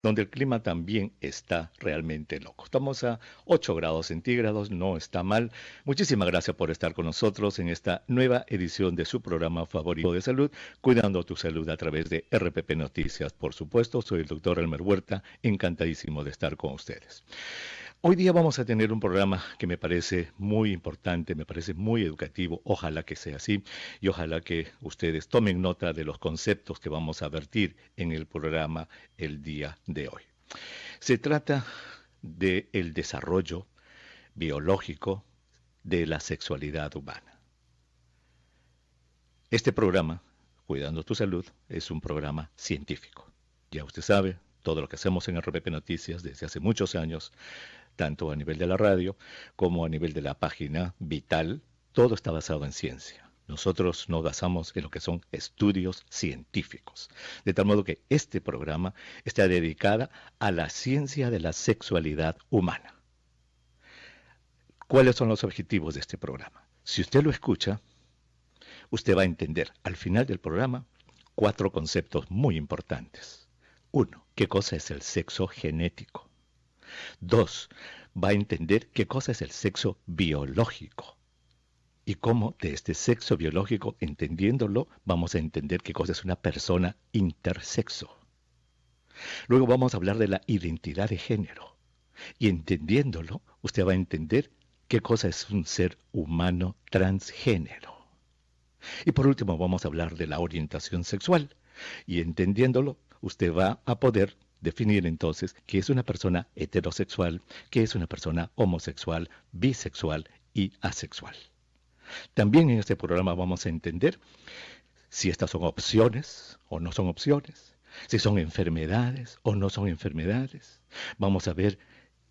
donde el clima también está realmente loco. Estamos a 8 grados centígrados, no está mal. Muchísimas gracias por estar con nosotros en esta nueva edición de su programa favorito de salud, Cuidando tu Salud a través de RPP Noticias. Por supuesto, soy el doctor Elmer Huerta, encantadísimo de estar con ustedes. Hoy día vamos a tener un programa que me parece muy importante, me parece muy educativo, ojalá que sea así y ojalá que ustedes tomen nota de los conceptos que vamos a vertir en el programa el día de hoy. Se trata del desarrollo biológico de la sexualidad humana. Este programa, Cuidando tu Salud, es un programa científico. Ya usted sabe, todo lo que hacemos en RPP Noticias desde hace muchos años, tanto a nivel de la radio como a nivel de la página Vital, todo está basado en ciencia. Nosotros nos basamos en lo que son estudios científicos. De tal modo que este programa está dedicado a la ciencia de la sexualidad humana. ¿Cuáles son los objetivos de este programa? Si usted lo escucha, usted va a entender al final del programa 4 conceptos muy importantes. 1. ¿Qué cosa es el sexo genético? 2. Va a entender qué cosa es el sexo biológico y cómo de este sexo biológico, entendiéndolo, vamos a entender qué cosa es una persona intersexo. Luego vamos a hablar de la identidad de género y entendiéndolo, usted va a entender qué cosa es un ser humano transgénero. Y por último vamos a hablar de la orientación sexual y entendiéndolo, usted va a poder definir entonces qué es una persona heterosexual, qué es una persona homosexual, bisexual y asexual. También en este programa vamos a entender si estas son opciones o no son opciones, si son enfermedades o no son enfermedades. Vamos a ver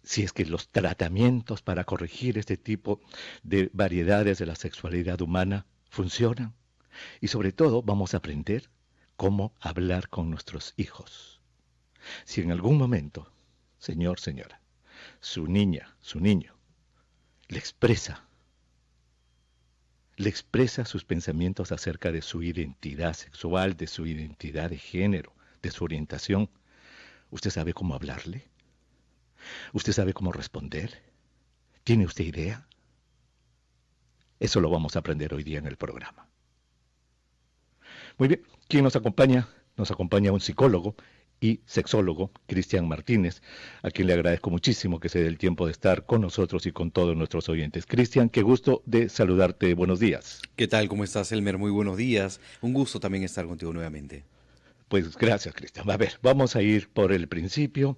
si es que los tratamientos para corregir este tipo de variedades de la sexualidad humana funcionan. Y sobre todo vamos a aprender cómo hablar con nuestros hijos. Si en algún momento, señor, señora, su niña, su niño, le expresa sus pensamientos acerca de su identidad sexual, de su identidad de género, de su orientación, ¿usted sabe cómo hablarle? ¿Usted sabe cómo responder? ¿Tiene usted idea? Eso lo vamos a aprender hoy día en el programa. Muy bien, ¿quién nos acompaña? Nos acompaña un psicólogo y sexólogo, Cristian Martínez, a quien le agradezco muchísimo que se dé el tiempo de estar con nosotros y con todos nuestros oyentes. Cristian, qué gusto de saludarte. Buenos días. ¿Qué tal? ¿Cómo estás, Elmer? Muy buenos días. Un gusto también estar contigo nuevamente. Pues gracias, Cristian. A ver, vamos a ir por el principio.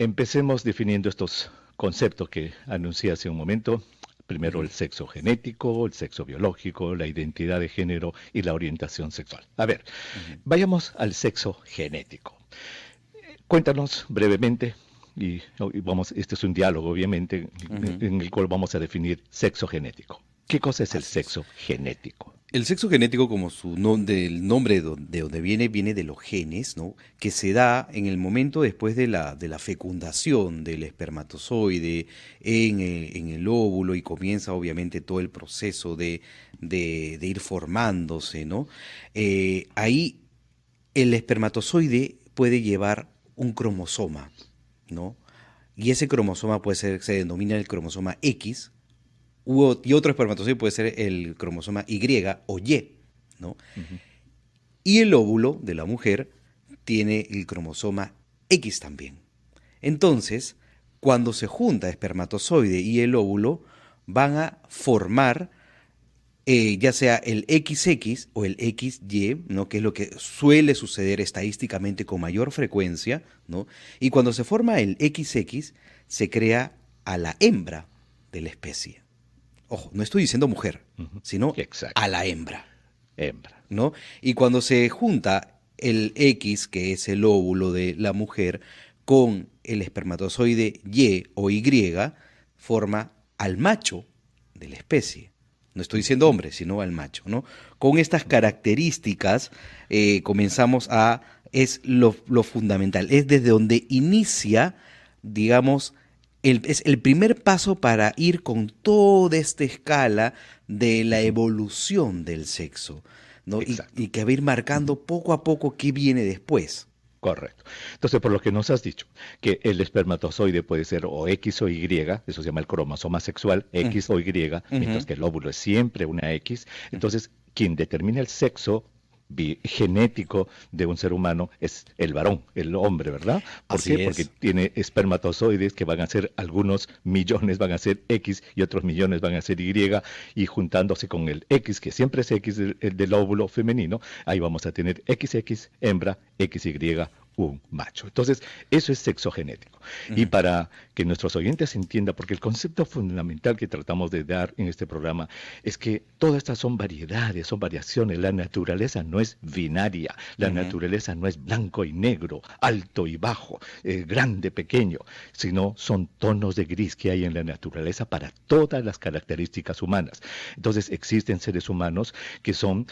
Empecemos definiendo estos conceptos que anuncié hace un momento. Primero Ujú, el sexo genético, el sexo biológico, la identidad de género y la orientación sexual. A ver, ujú, vayamos al sexo genético. Cuéntanos brevemente, y vamos, este es un diálogo obviamente, ujú. en el cual vamos a definir sexo genético. ¿Qué cosa es el Así es. sexo genético? El sexo genético, como del nombre de donde viene, viene de los genes, ¿no? Que se da en el momento después de la fecundación del espermatozoide en el óvulo y comienza obviamente todo el proceso de ir formándose, ¿no? Ahí el espermatozoide puede llevar un cromosoma, ¿no? Y ese cromosoma puede ser, se denomina el cromosoma X, y otro espermatozoide puede ser el cromosoma Y o Y, ¿no? Ujú. Y el óvulo de la mujer tiene el cromosoma X también. Entonces, cuando se junta espermatozoide y el óvulo, van a formar ya sea el XX o el XY, ¿no? Que es lo que suele suceder estadísticamente con mayor frecuencia, ¿no? Y cuando se forma el XX, se crea a la hembra de la especie. Ojo, no estoy diciendo mujer, Ujú. sino a Exacto. la hembra, Hembra. ¿no? Y cuando se junta el X, que es el óvulo de la mujer, con el espermatozoide Y o Y, forma al macho de la especie. No estoy diciendo Ujú, hombre, sino al macho, ¿no? Con estas ujú. características comenzamos a... Es lo fundamental, es desde donde inicia, digamos, es el primer paso para ir con toda esta escala de la Ujú. evolución del sexo, ¿no? Y Exacto. que va a ir Ujú. marcando poco a poco qué viene después. Correcto. Entonces, por lo que nos has dicho, que el espermatozoide puede ser o X o Y, eso se llama el cromosoma sexual, Mm, X o Y, mientras ujú, que el óvulo es siempre una X. ujú. Entonces, quien determina el sexo genético de un ser humano es el varón, el hombre, ¿verdad? ¿Por qué? Así Porque es. tiene espermatozoides que van a ser, algunos millones van a ser X y otros millones van a ser Y, y juntándose con el X, que siempre es X el del óvulo femenino, ahí vamos a tener XX hembra, XY un macho. Entonces, eso es sexo genético. Y Ujú, para que nuestros oyentes entiendan, porque el concepto fundamental que tratamos de dar en este programa es que todas estas son variedades, son variaciones. La naturaleza no es binaria, la ujú. naturaleza no es blanco y negro, alto y bajo, grande, pequeño, sino son tonos de gris que hay en la naturaleza para todas las características humanas. Entonces, existen seres humanos que son,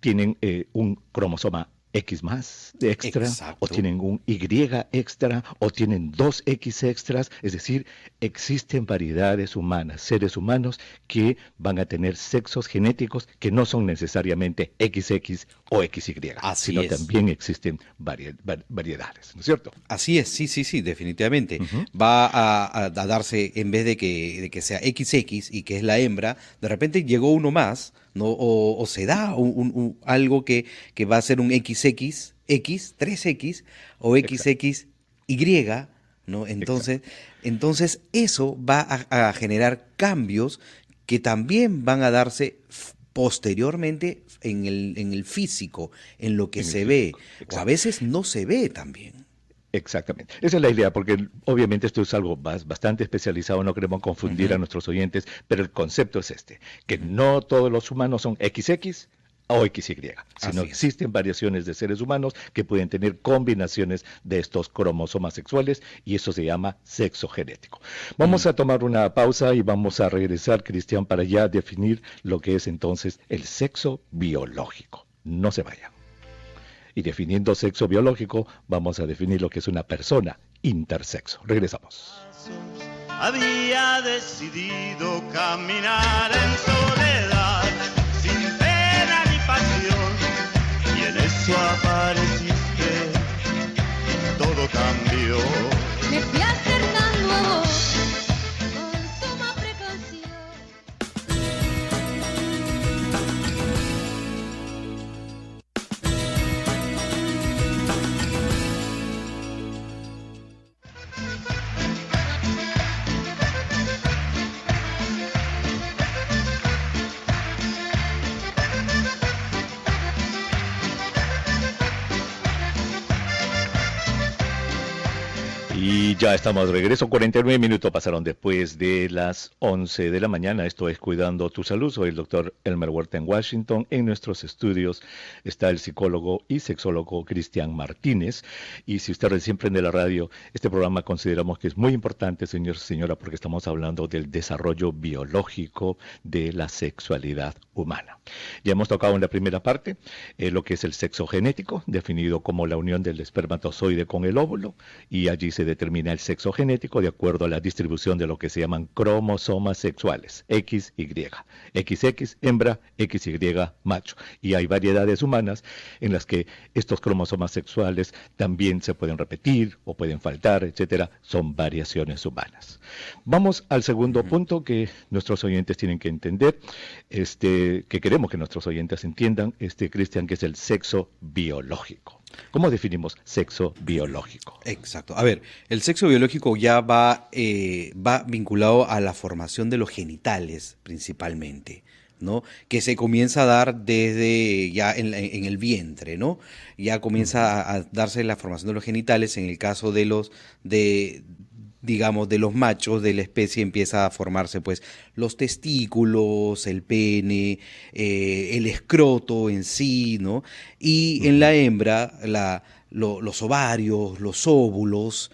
tienen un cromosoma X más de extra, o Exacto. tienen un Y extra, o tienen dos X extras, es decir, existen variedades humanas, seres humanos que van a tener sexos genéticos que no son necesariamente XX o XY, Así sino es. también existen variedades, ¿no es cierto? Así es, sí, sí, sí, definitivamente. Ujú. Va a darse, en vez de que sea XX y que es la hembra, de repente llegó uno más, ¿no? O se da algo que va a ser un XX, X, 3X o Exacto, XXY, ¿no? exacto. Entonces eso va a generar cambios que también van a darse posteriormente en el físico, en lo que En el se ve, físico, o a exacto. veces no se ve también. Exactamente. Esa es la idea, porque obviamente esto es algo bastante especializado, no queremos confundir a Ujú, nuestros oyentes, pero el concepto es este, que ujú. no todos los humanos son XX o XY, sino Así es. existen variaciones de seres humanos que pueden tener combinaciones de estos cromosomas sexuales y eso se llama sexo genético. Ujú. Vamos a tomar una pausa y vamos a regresar, Cristian, para ya definir lo que es entonces el sexo biológico. No se vayan. Y definiendo sexo biológico, vamos a definir lo que es una persona intersexo. Regresamos. Había decidido caminar en soledad, sin pena ni pasión, y en eso apareciste, todo cambió. Me fui acercando a vos con suma precaución. Y ya estamos de regreso, 49 minutos pasaron después de las 11 de la mañana. Esto es Cuidando tu Salud. Soy el doctor Elmer Huerta en Washington. En nuestros estudios está el psicólogo y sexólogo Cristian Martínez. Y si usted recién prende la radio, este programa consideramos que es muy importante, señor, señora, porque estamos hablando del desarrollo biológico de la sexualidad humana. Ya hemos tocado en la primera parte lo que es el sexo genético, definido como la unión del espermatozoide con el óvulo, y allí se determina el sexo genético de acuerdo a la distribución de lo que se llaman cromosomas sexuales, XY, XX hembra, XY macho. Y hay variedades humanas en las que estos cromosomas sexuales también se pueden repetir o pueden faltar, etcétera. Son variaciones humanas. Vamos al segundo Ujú. punto que nuestros oyentes tienen que entender, que queremos que nuestros oyentes entiendan, Cristian, que es el sexo biológico. ¿Cómo definimos sexo biológico? Exacto. A ver, el sexo biológico ya va vinculado a la formación de los genitales principalmente, ¿no? Que se comienza a dar desde ya en el vientre, ¿no? Ya Ujú. comienza a darse la formación de los genitales en el caso de de, digamos, de los machos de la especie empieza a formarse pues los testículos, el pene, el escroto en sí, ¿no? Y en la Ujú. hembra, los ovarios, los óvulos,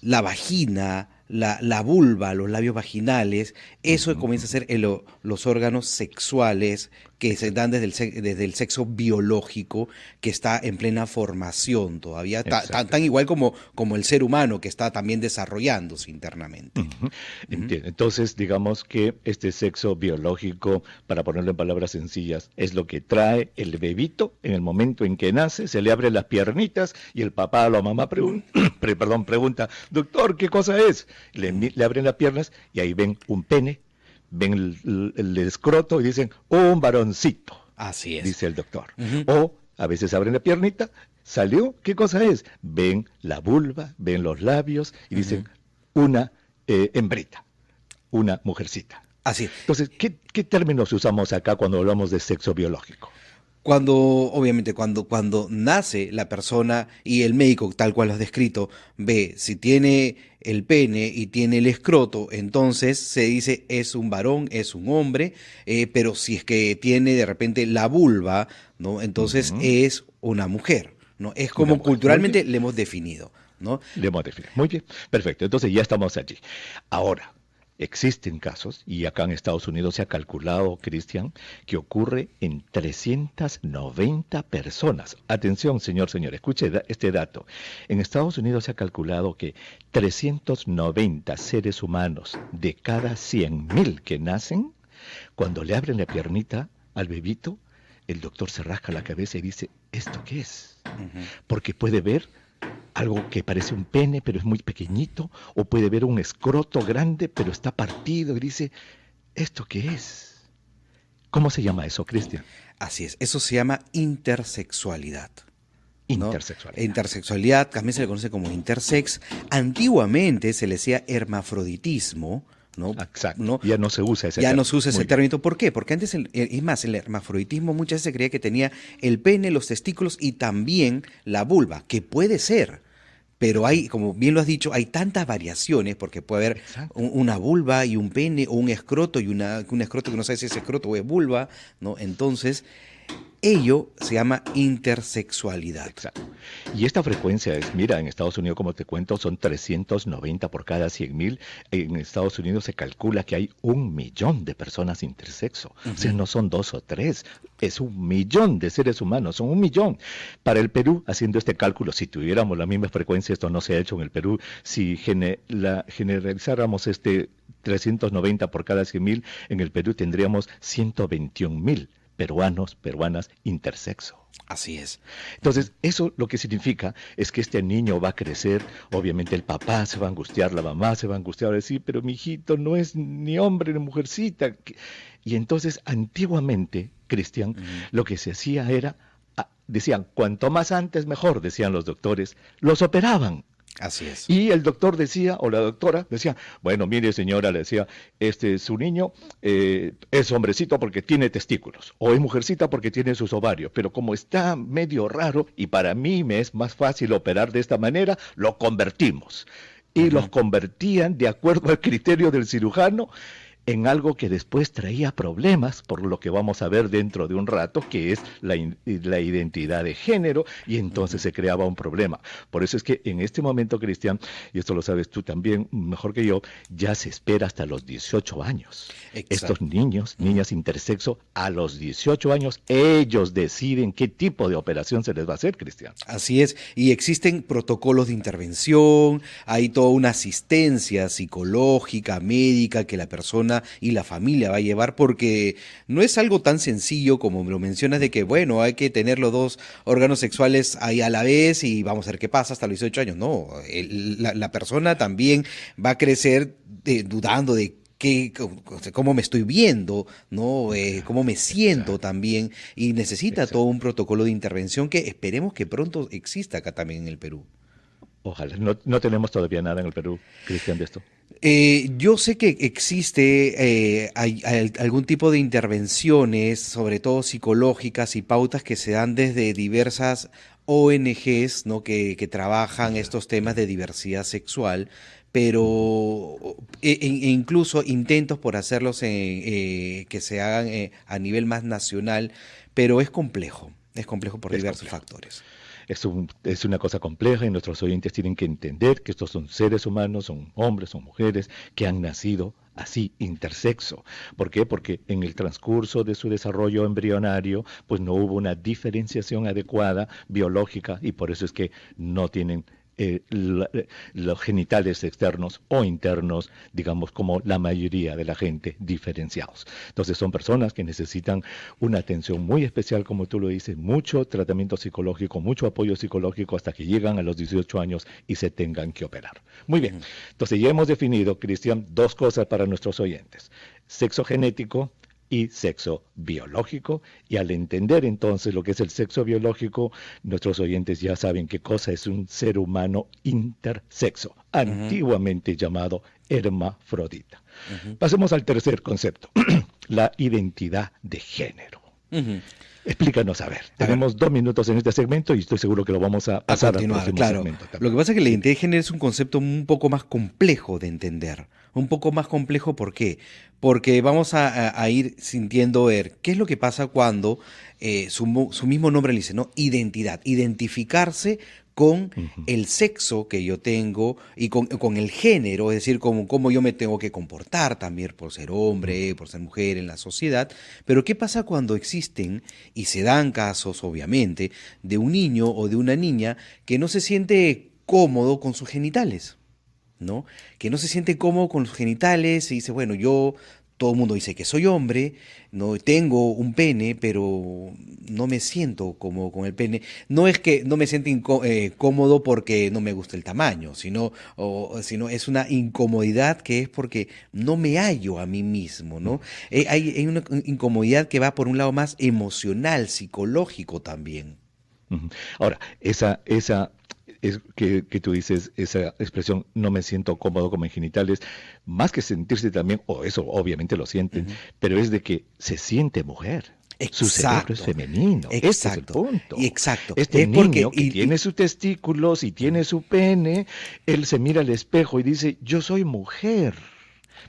la vagina, la vulva, los labios vaginales, eso Ujú, comienza a ujú. ser los órganos sexuales que se dan desde el sexo biológico, que está en plena formación todavía, tan igual como el ser humano, que está también desarrollándose internamente. Entiendo. Entonces, digamos que este sexo biológico, para ponerlo en palabras sencillas, es lo que trae el bebito en el momento en que nace, se le abren las piernitas y el papá o la mamá pregunta, doctor, ¿qué cosa es? Le abren las piernas y ahí ven un pene, ven el escroto y dicen, un varoncito. Así es. Dice el doctor. O a veces abren la piernita, salió, ¿qué cosa es? Ven la vulva, ven los labios y dicen, una hembrita, una mujercita. Así es. Entonces, ¿qué términos usamos acá cuando hablamos de sexo biológico? Obviamente, cuando nace la persona y el médico, tal cual lo has descrito, ve si tiene el pene y tiene el escroto, entonces se dice es un varón, es un hombre, pero si es que tiene de repente la vulva, ¿no? Entonces es una mujer, ¿no? Es como culturalmente le hemos definido, ¿no? Le hemos definido. Muy bien, perfecto. Entonces ya estamos allí. Ahora, existen casos, y acá en Estados Unidos se ha calculado, Cristian, que ocurre en 390 personas. Atención, señor, escuche este dato. En Estados Unidos se ha calculado que 390 seres humanos de cada 100.000 que nacen, cuando le abren la piernita al bebito, el doctor se rasca la cabeza y dice, ¿esto qué es? Porque puede ver algo que parece un pene, pero es muy pequeñito, o puede ver un escroto grande, pero está partido, y dice, ¿esto qué es? ¿Cómo se llama eso, Cristian? Así es, eso se llama intersexualidad. ¿No? Intersexualidad. Intersexualidad, también se le conoce como intersex. Antiguamente se le decía hermafroditismo, ¿no? Exacto. ¿No? Ya no se usa ese término. Ya no se usa ese término. ¿Por qué? Porque antes, es más, el hermafroditismo muchas veces se creía que tenía el pene, los testículos y también la vulva, que puede ser. Pero hay, como bien lo has dicho, hay tantas variaciones, porque puede haber una vulva y un pene, o un escroto y un escroto que no sabe si es escroto o es vulva, ¿no? Entonces, ello se llama intersexualidad. Exacto. Y esta frecuencia es, mira, en Estados Unidos, como te cuento, son 390 por cada 100.000. En Estados Unidos se calcula que hay 1.000.000 de personas intersexo. O sea, no son 2 o 3, es 1.000.000 de seres humanos, son 1.000.000. Para el Perú, haciendo este cálculo, si tuviéramos la misma frecuencia, esto no se ha hecho en el Perú, si generalizáramos 390 por cada 100.000, en el Perú tendríamos 121.000 peruanas intersexo. Así es. Entonces, eso lo que significa es que este niño va a crecer, obviamente el papá se va a angustiar, la mamá se va a angustiar, va a decir, pero mi hijito no es ni hombre ni mujercita. Y entonces, antiguamente, Cristian, lo que se hacía era, decían, cuanto más antes mejor, decían los doctores, los operaban. Así es. Y el doctor decía, o la doctora decía, bueno, mire señora, le decía, su niño es hombrecito porque tiene testículos, o es mujercita porque tiene sus ovarios, pero como está medio raro, y para mí me es más fácil operar de esta manera, lo convertimos. Y los convertían de acuerdo al criterio del cirujano, en algo que después traía problemas, por lo que vamos a ver dentro de un rato, que es la identidad de género, y entonces se creaba un problema. Por eso es que en este momento, Cristian, y esto lo sabes tú también mejor que yo, ya se espera hasta los 18 años. Exacto. Estos niños, niñas intersexo, a los 18 años, ellos deciden qué tipo de operación se les va a hacer, Cristian. Así es, y existen protocolos de intervención, hay toda una asistencia psicológica, médica, que la persona y la familia va a llevar, porque no es algo tan sencillo como lo mencionas, de que bueno, hay que tener los dos órganos sexuales ahí a la vez y vamos a ver qué pasa hasta los 18 años. No, la persona también va a crecer dudando de cómo me estoy viendo, ¿no? Cómo me siento también, y necesita todo un protocolo de intervención que esperemos que pronto exista acá también en el Perú. Ojalá. No tenemos todavía nada en el Perú, Cristian, de esto. Yo sé que existe hay algún tipo de intervenciones, sobre todo psicológicas y pautas que se dan desde diversas ONGs, ¿no? que trabajan estos temas de diversidad sexual, pero incluso intentos por hacerlos que se hagan a nivel más nacional, pero es complejo por diversos factores. Es una cosa compleja, y nuestros oyentes tienen que entender que estos son seres humanos, son hombres, son mujeres, que han nacido así, intersexo. ¿Por qué? Porque en el transcurso de su desarrollo embrionario, pues no hubo una diferenciación adecuada biológica y por eso es que no tienen los genitales externos o internos, digamos, como la mayoría de la gente, diferenciados. Entonces son personas que necesitan una atención muy especial, como tú lo dices, mucho tratamiento psicológico, mucho apoyo psicológico hasta que llegan a los 18 años y se tengan que operar. Muy bien, entonces ya hemos definido, Cristian, dos cosas para nuestros oyentes: sexo genético y sexo biológico, y al entender entonces lo que es el sexo biológico, nuestros oyentes ya saben qué cosa es un ser humano intersexo, antiguamente llamado hermafrodita. Pasemos al tercer concepto, la identidad de género. Explícanos, a ver, tenemos 2 minutos en este segmento y estoy seguro que lo vamos a pasar al próximo segmento también. Lo que pasa es que la identidad de género es un concepto un poco más complejo de entender. Un poco más complejo, ¿por qué? Porque vamos a ir sintiendo ver qué es lo que pasa cuando su mismo nombre le dice, ¿no? Identidad, identificarse con el sexo que yo tengo y con el género, es decir, cómo yo me tengo que comportar también por ser hombre, por ser mujer en la sociedad. Pero ¿qué pasa cuando existen, y se dan casos obviamente, de un niño o de una niña que no se siente cómodo con sus genitales? ¿No? Que no se siente cómodo con los genitales y dice, bueno, todo el mundo dice que soy hombre, no tengo un pene, pero no me siento cómodo con el pene. No es que no me siento cómodo porque no me gusta el tamaño, sino es una incomodidad que es porque no me hallo a mí mismo, ¿no? Hay una incomodidad que va por un lado más emocional, psicológico también. Ahora, esa es que tú dices, esa expresión, no me siento cómodo con mis genitales, más que sentirse también, o eso obviamente lo sienten, pero es de que se siente mujer. Su cerebro es femenino. Exacto. Este es el punto. Exacto. Este niño que tiene sus testículos y tiene su pene, él se mira al espejo y dice, yo soy mujer.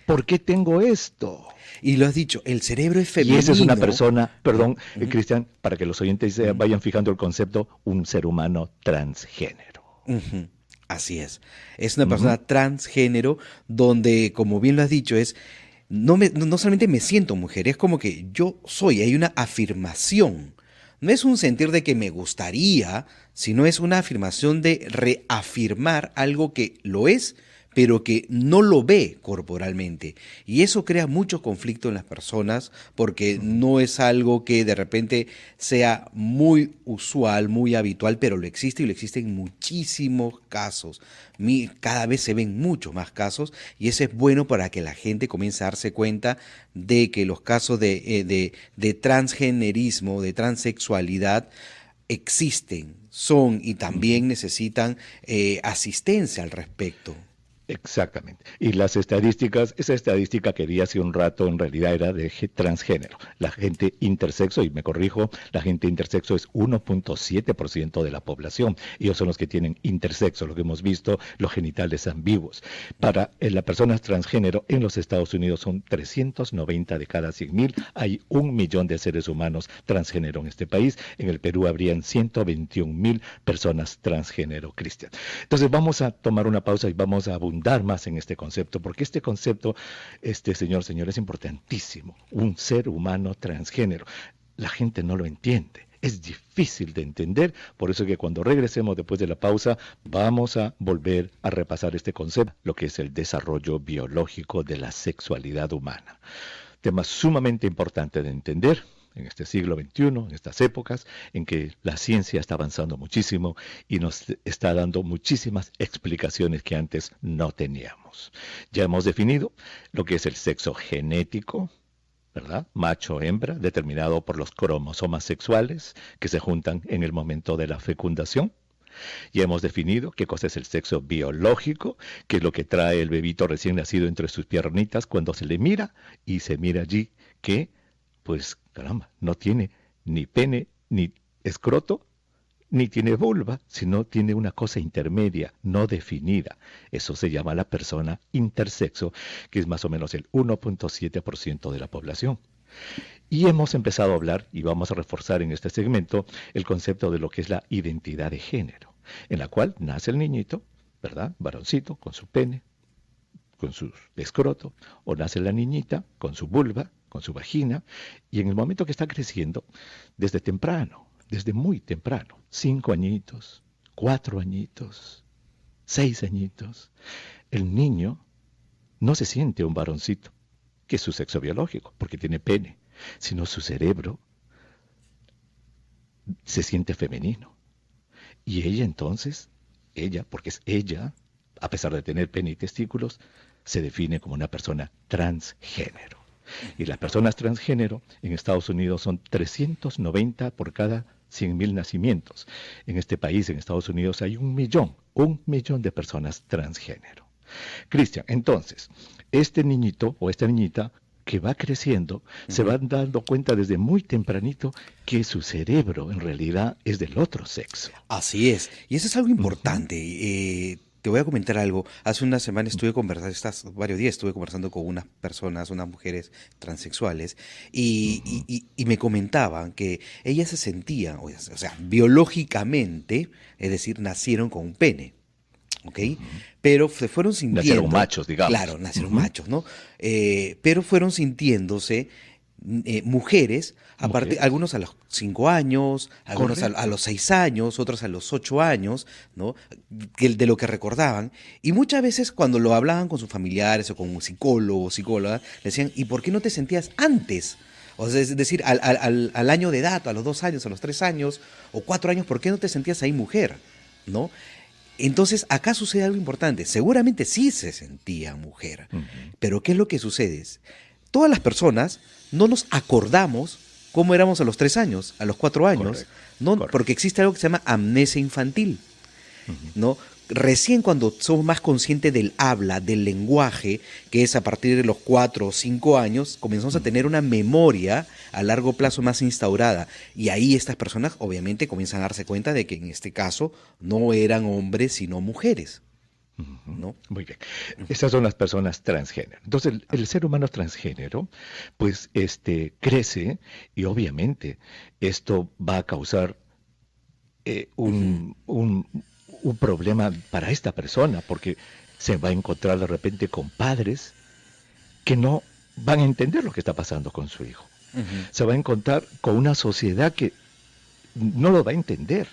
¿Por qué tengo esto? Y lo has dicho, el cerebro es femenino. Y esa es una persona, perdón, Cristian, para que los oyentes vayan fijando el concepto, un ser humano transgénero. Así es. Es una persona transgénero donde, como bien lo has dicho, no solamente me siento mujer, es como que yo soy, hay una afirmación. No es un sentir de que me gustaría, sino es una afirmación de reafirmar algo que lo es, pero que no lo ve corporalmente. Y eso crea mucho conflicto en las personas porque no es algo que de repente sea muy usual, muy habitual, pero lo existe y lo existe en muchísimos casos. Cada vez se ven muchos más casos y eso es bueno para que la gente comience a darse cuenta de que los casos de transgenerismo, de transexualidad, existen, son y también necesitan asistencia al respecto. Exactamente. Y las estadísticas, esa estadística que di hace un rato en realidad era de transgénero. La gente intersexo, y me corrijo, la gente intersexo es 1.7% de la población. Ellos son los que tienen intersexo, lo que hemos visto, los genitales ambiguos. Para las personas transgénero en los Estados Unidos son 390 de cada 100,000. Hay 1 millón de seres humanos transgénero en este país. En el Perú habrían 121,000 personas transgénero, Cristian. Entonces vamos a tomar una pausa y vamos a abundar más en este concepto, porque este concepto, señor, es importantísimo. Un ser humano transgénero. La gente no lo entiende. Es difícil de entender, por eso que cuando regresemos después de la pausa, vamos a volver a repasar este concepto, lo que es el desarrollo biológico de la sexualidad humana. Tema sumamente importante de entender en este siglo XXI, en estas épocas en que la ciencia está avanzando muchísimo y nos está dando muchísimas explicaciones que antes no teníamos. Ya hemos definido lo que es el sexo genético, ¿verdad? Macho o hembra, determinado por los cromosomas sexuales que se juntan en el momento de la fecundación. Ya hemos definido qué cosa es el sexo biológico, que es lo que trae el bebito recién nacido entre sus piernitas cuando se le mira y se mira allí que, pues, caramba, no tiene ni pene, ni escroto, ni tiene vulva, sino tiene una cosa intermedia, no definida. Eso se llama la persona intersexo, que es más o menos el 1.7% de la población. Y hemos empezado a hablar, y vamos a reforzar en este segmento, el concepto de lo que es la identidad de género, en la cual nace el niñito, ¿verdad? Varoncito, con su pene, con su escroto, o nace la niñita con su vulva, con su vagina, y en el momento que está creciendo, desde temprano, desde muy temprano, 5 añitos, 4 añitos, 6 añitos, el niño no se siente un varoncito, que es su sexo biológico, porque tiene pene, sino su cerebro se siente femenino. Y ella entonces, porque es ella, a pesar de tener pene y testículos, se define como una persona transgénero. Y las personas transgénero en Estados Unidos son 390 por cada 100.000 nacimientos. En este país, en Estados Unidos, hay 1.000.000 de personas transgénero. Cristian, entonces, este niñito o esta niñita que va creciendo, se van dando cuenta desde muy tempranito que su cerebro en realidad es del otro sexo. Así es, y eso es algo importante. Te voy a comentar algo. Hace una semana estuve conversando, varios días estuve conversando con unas personas, unas mujeres transexuales, y me comentaban que ellas se sentían, o sea, biológicamente, es decir, nacieron con un pene. ¿Ok? Pero se fueron sintiendo... Nacieron machos, digamos. Claro, nacieron machos, ¿no? Pero fueron sintiéndose mujeres, aparte, algunos a los 5 años, algunos a los 6 años, otros a los 8 años, ¿no? De lo que recordaban. Y muchas veces cuando lo hablaban con sus familiares o con un psicólogo o psicóloga, le decían, ¿y por qué no te sentías antes? O sea, es decir, al año de edad, a los 2 años, a los 3 años o 4 años, ¿por qué no te sentías ahí mujer? ¿No? Entonces, acá sucede algo importante. Seguramente sí se sentía mujer, pero ¿qué es lo que sucede? Todas las personas no nos acordamos cómo éramos a los 3 años, a los 4 años, correcto, ¿no? correcto. Porque existe algo que se llama amnesia infantil, ¿no? Recién cuando somos más conscientes del habla, del lenguaje, que es a partir de los 4 o 5 años, comenzamos a tener una memoria a largo plazo más instaurada. Y ahí estas personas obviamente comienzan a darse cuenta de que en este caso no eran hombres sino mujeres, ¿no? Muy bien. Esas son las personas transgénero. Entonces, el ser humano transgénero, pues, crece y obviamente esto va a causar un problema para esta persona, porque se va a encontrar de repente con padres que no van a entender lo que está pasando con su hijo. Se va a encontrar con una sociedad que no lo va a entender.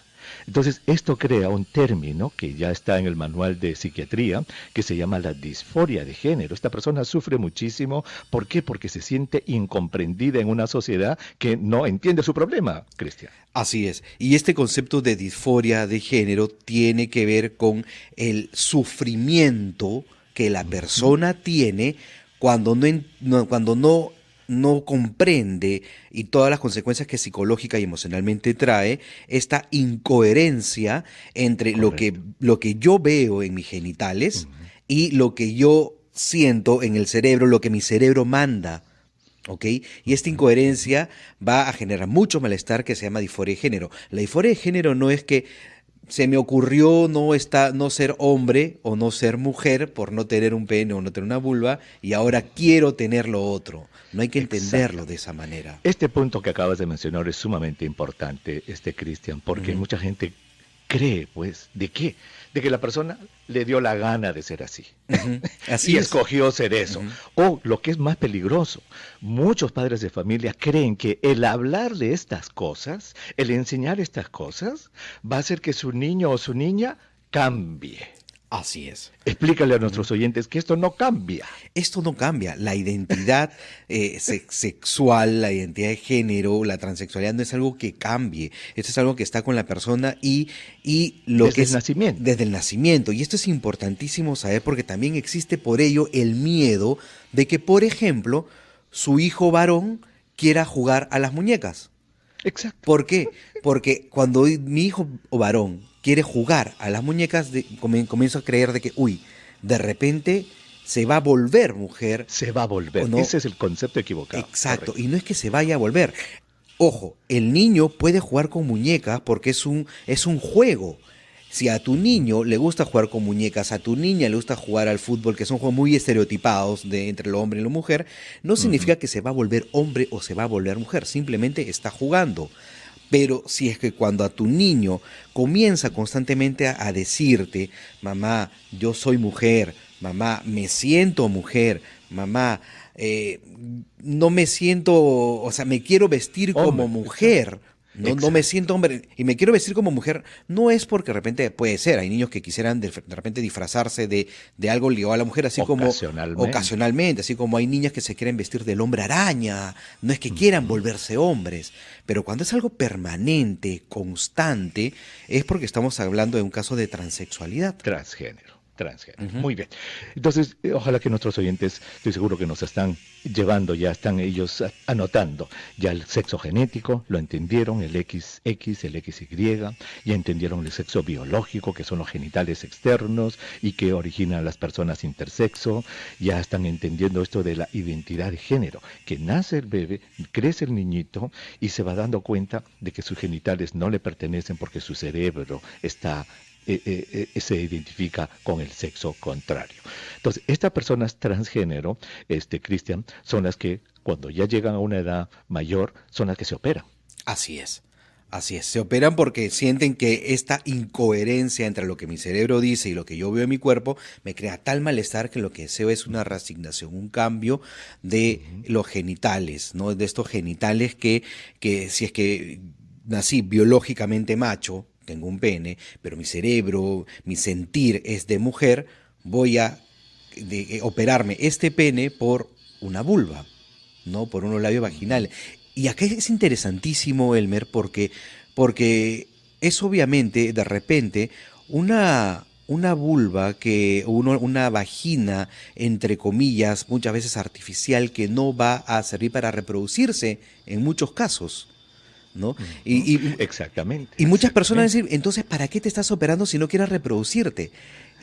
Entonces, esto crea un término que ya está en el manual de psiquiatría, que se llama la disforia de género. Esta persona sufre muchísimo. ¿Por qué? Porque se siente incomprendida en una sociedad que no entiende su problema, Cristian. Así es. Y este concepto de disforia de género tiene que ver con el sufrimiento que la persona tiene cuando no comprende y todas las consecuencias que psicológica y emocionalmente trae esta incoherencia entre lo que yo veo en mis genitales y lo que yo siento en el cerebro, lo que mi cerebro manda. ¿Ok? Y esta incoherencia va a generar mucho malestar que se llama disforia de género. La disforia de género no es que se me ocurrió no ser hombre o no ser mujer por no tener un pene o no tener una vulva y ahora quiero tener lo otro. No hay que entenderlo de esa manera. Este punto que acabas de mencionar es sumamente importante, Cristian, porque mucha gente cree, pues, ¿de qué? De que la persona le dio la gana de ser así. Así y es. escogió ser eso. O lo que es más peligroso, muchos padres de familia creen que el hablar de estas cosas, el enseñar estas cosas, va a hacer que su niño o su niña cambie. Así es. Explícale a nuestros oyentes que esto no cambia. Esto no cambia. La identidad sexual, la identidad de género, la transexualidad no es algo que cambie. Esto es algo que está con la persona y lo desde que el es nacimiento. Desde el nacimiento. Y esto es importantísimo saber porque también existe por ello el miedo de que, por ejemplo, su hijo varón quiera jugar a las muñecas. Exacto. ¿Por qué? Porque cuando mi hijo o varón quiere jugar a las muñecas, comienzo a creer de que, de repente se va a volver mujer. Se va a volver. No. Ese es el concepto equivocado. Exacto. Correcto. Y no es que se vaya a volver. Ojo, el niño puede jugar con muñecas porque es un juego. Si a tu niño le gusta jugar con muñecas, a tu niña le gusta jugar al fútbol, que son juegos muy estereotipados entre el hombre y la mujer, no significa que se va a volver hombre o se va a volver mujer, simplemente está jugando. Pero si es que cuando a tu niño comienza constantemente a decirte, mamá, yo soy mujer, mamá, me siento mujer, mamá, no me siento, o sea, me quiero vestir como Hombre, mujer. No me siento hombre y me quiero vestir como mujer, no es porque de repente puede ser, hay niños que quisieran de repente disfrazarse de algo ligado a la mujer, así como ocasionalmente, así como hay niñas que se quieren vestir del hombre araña, no es que quieran volverse hombres, pero cuando es algo permanente, constante, es porque estamos hablando de un caso de transexualidad. Transgénero. Muy bien. Entonces, ojalá que nuestros oyentes, estoy seguro que nos están llevando, ya están ellos anotando ya el sexo genético, lo entendieron, el XX, el XY, ya entendieron el sexo biológico, que son los genitales externos y que originan a las personas intersexo, ya están entendiendo esto de la identidad de género, que nace el bebé, crece el niñito y se va dando cuenta de que sus genitales no le pertenecen porque su cerebro está se identifica con el sexo contrario. Entonces, estas personas transgénero, Cristian, son las que cuando ya llegan a una edad mayor, son las que se operan. Así es, se operan porque sienten que esta incoherencia entre lo que mi cerebro dice y lo que yo veo en mi cuerpo me crea tal malestar que lo que deseo es una reasignación, un cambio de los genitales, ¿no? De estos genitales que si es que nací biológicamente macho, tengo un pene, pero mi cerebro, mi sentir es de mujer, voy a operarme este pene por una vulva, ¿no? Por un labio vaginal. Y acá es interesantísimo, Elmer, porque es obviamente, de repente, una vulva, una vagina, entre comillas, muchas veces artificial, que no va a servir para reproducirse en muchos casos, ¿no? Exactamente. Y muchas personas dicen, entonces, ¿para qué te estás operando si no quieres reproducirte?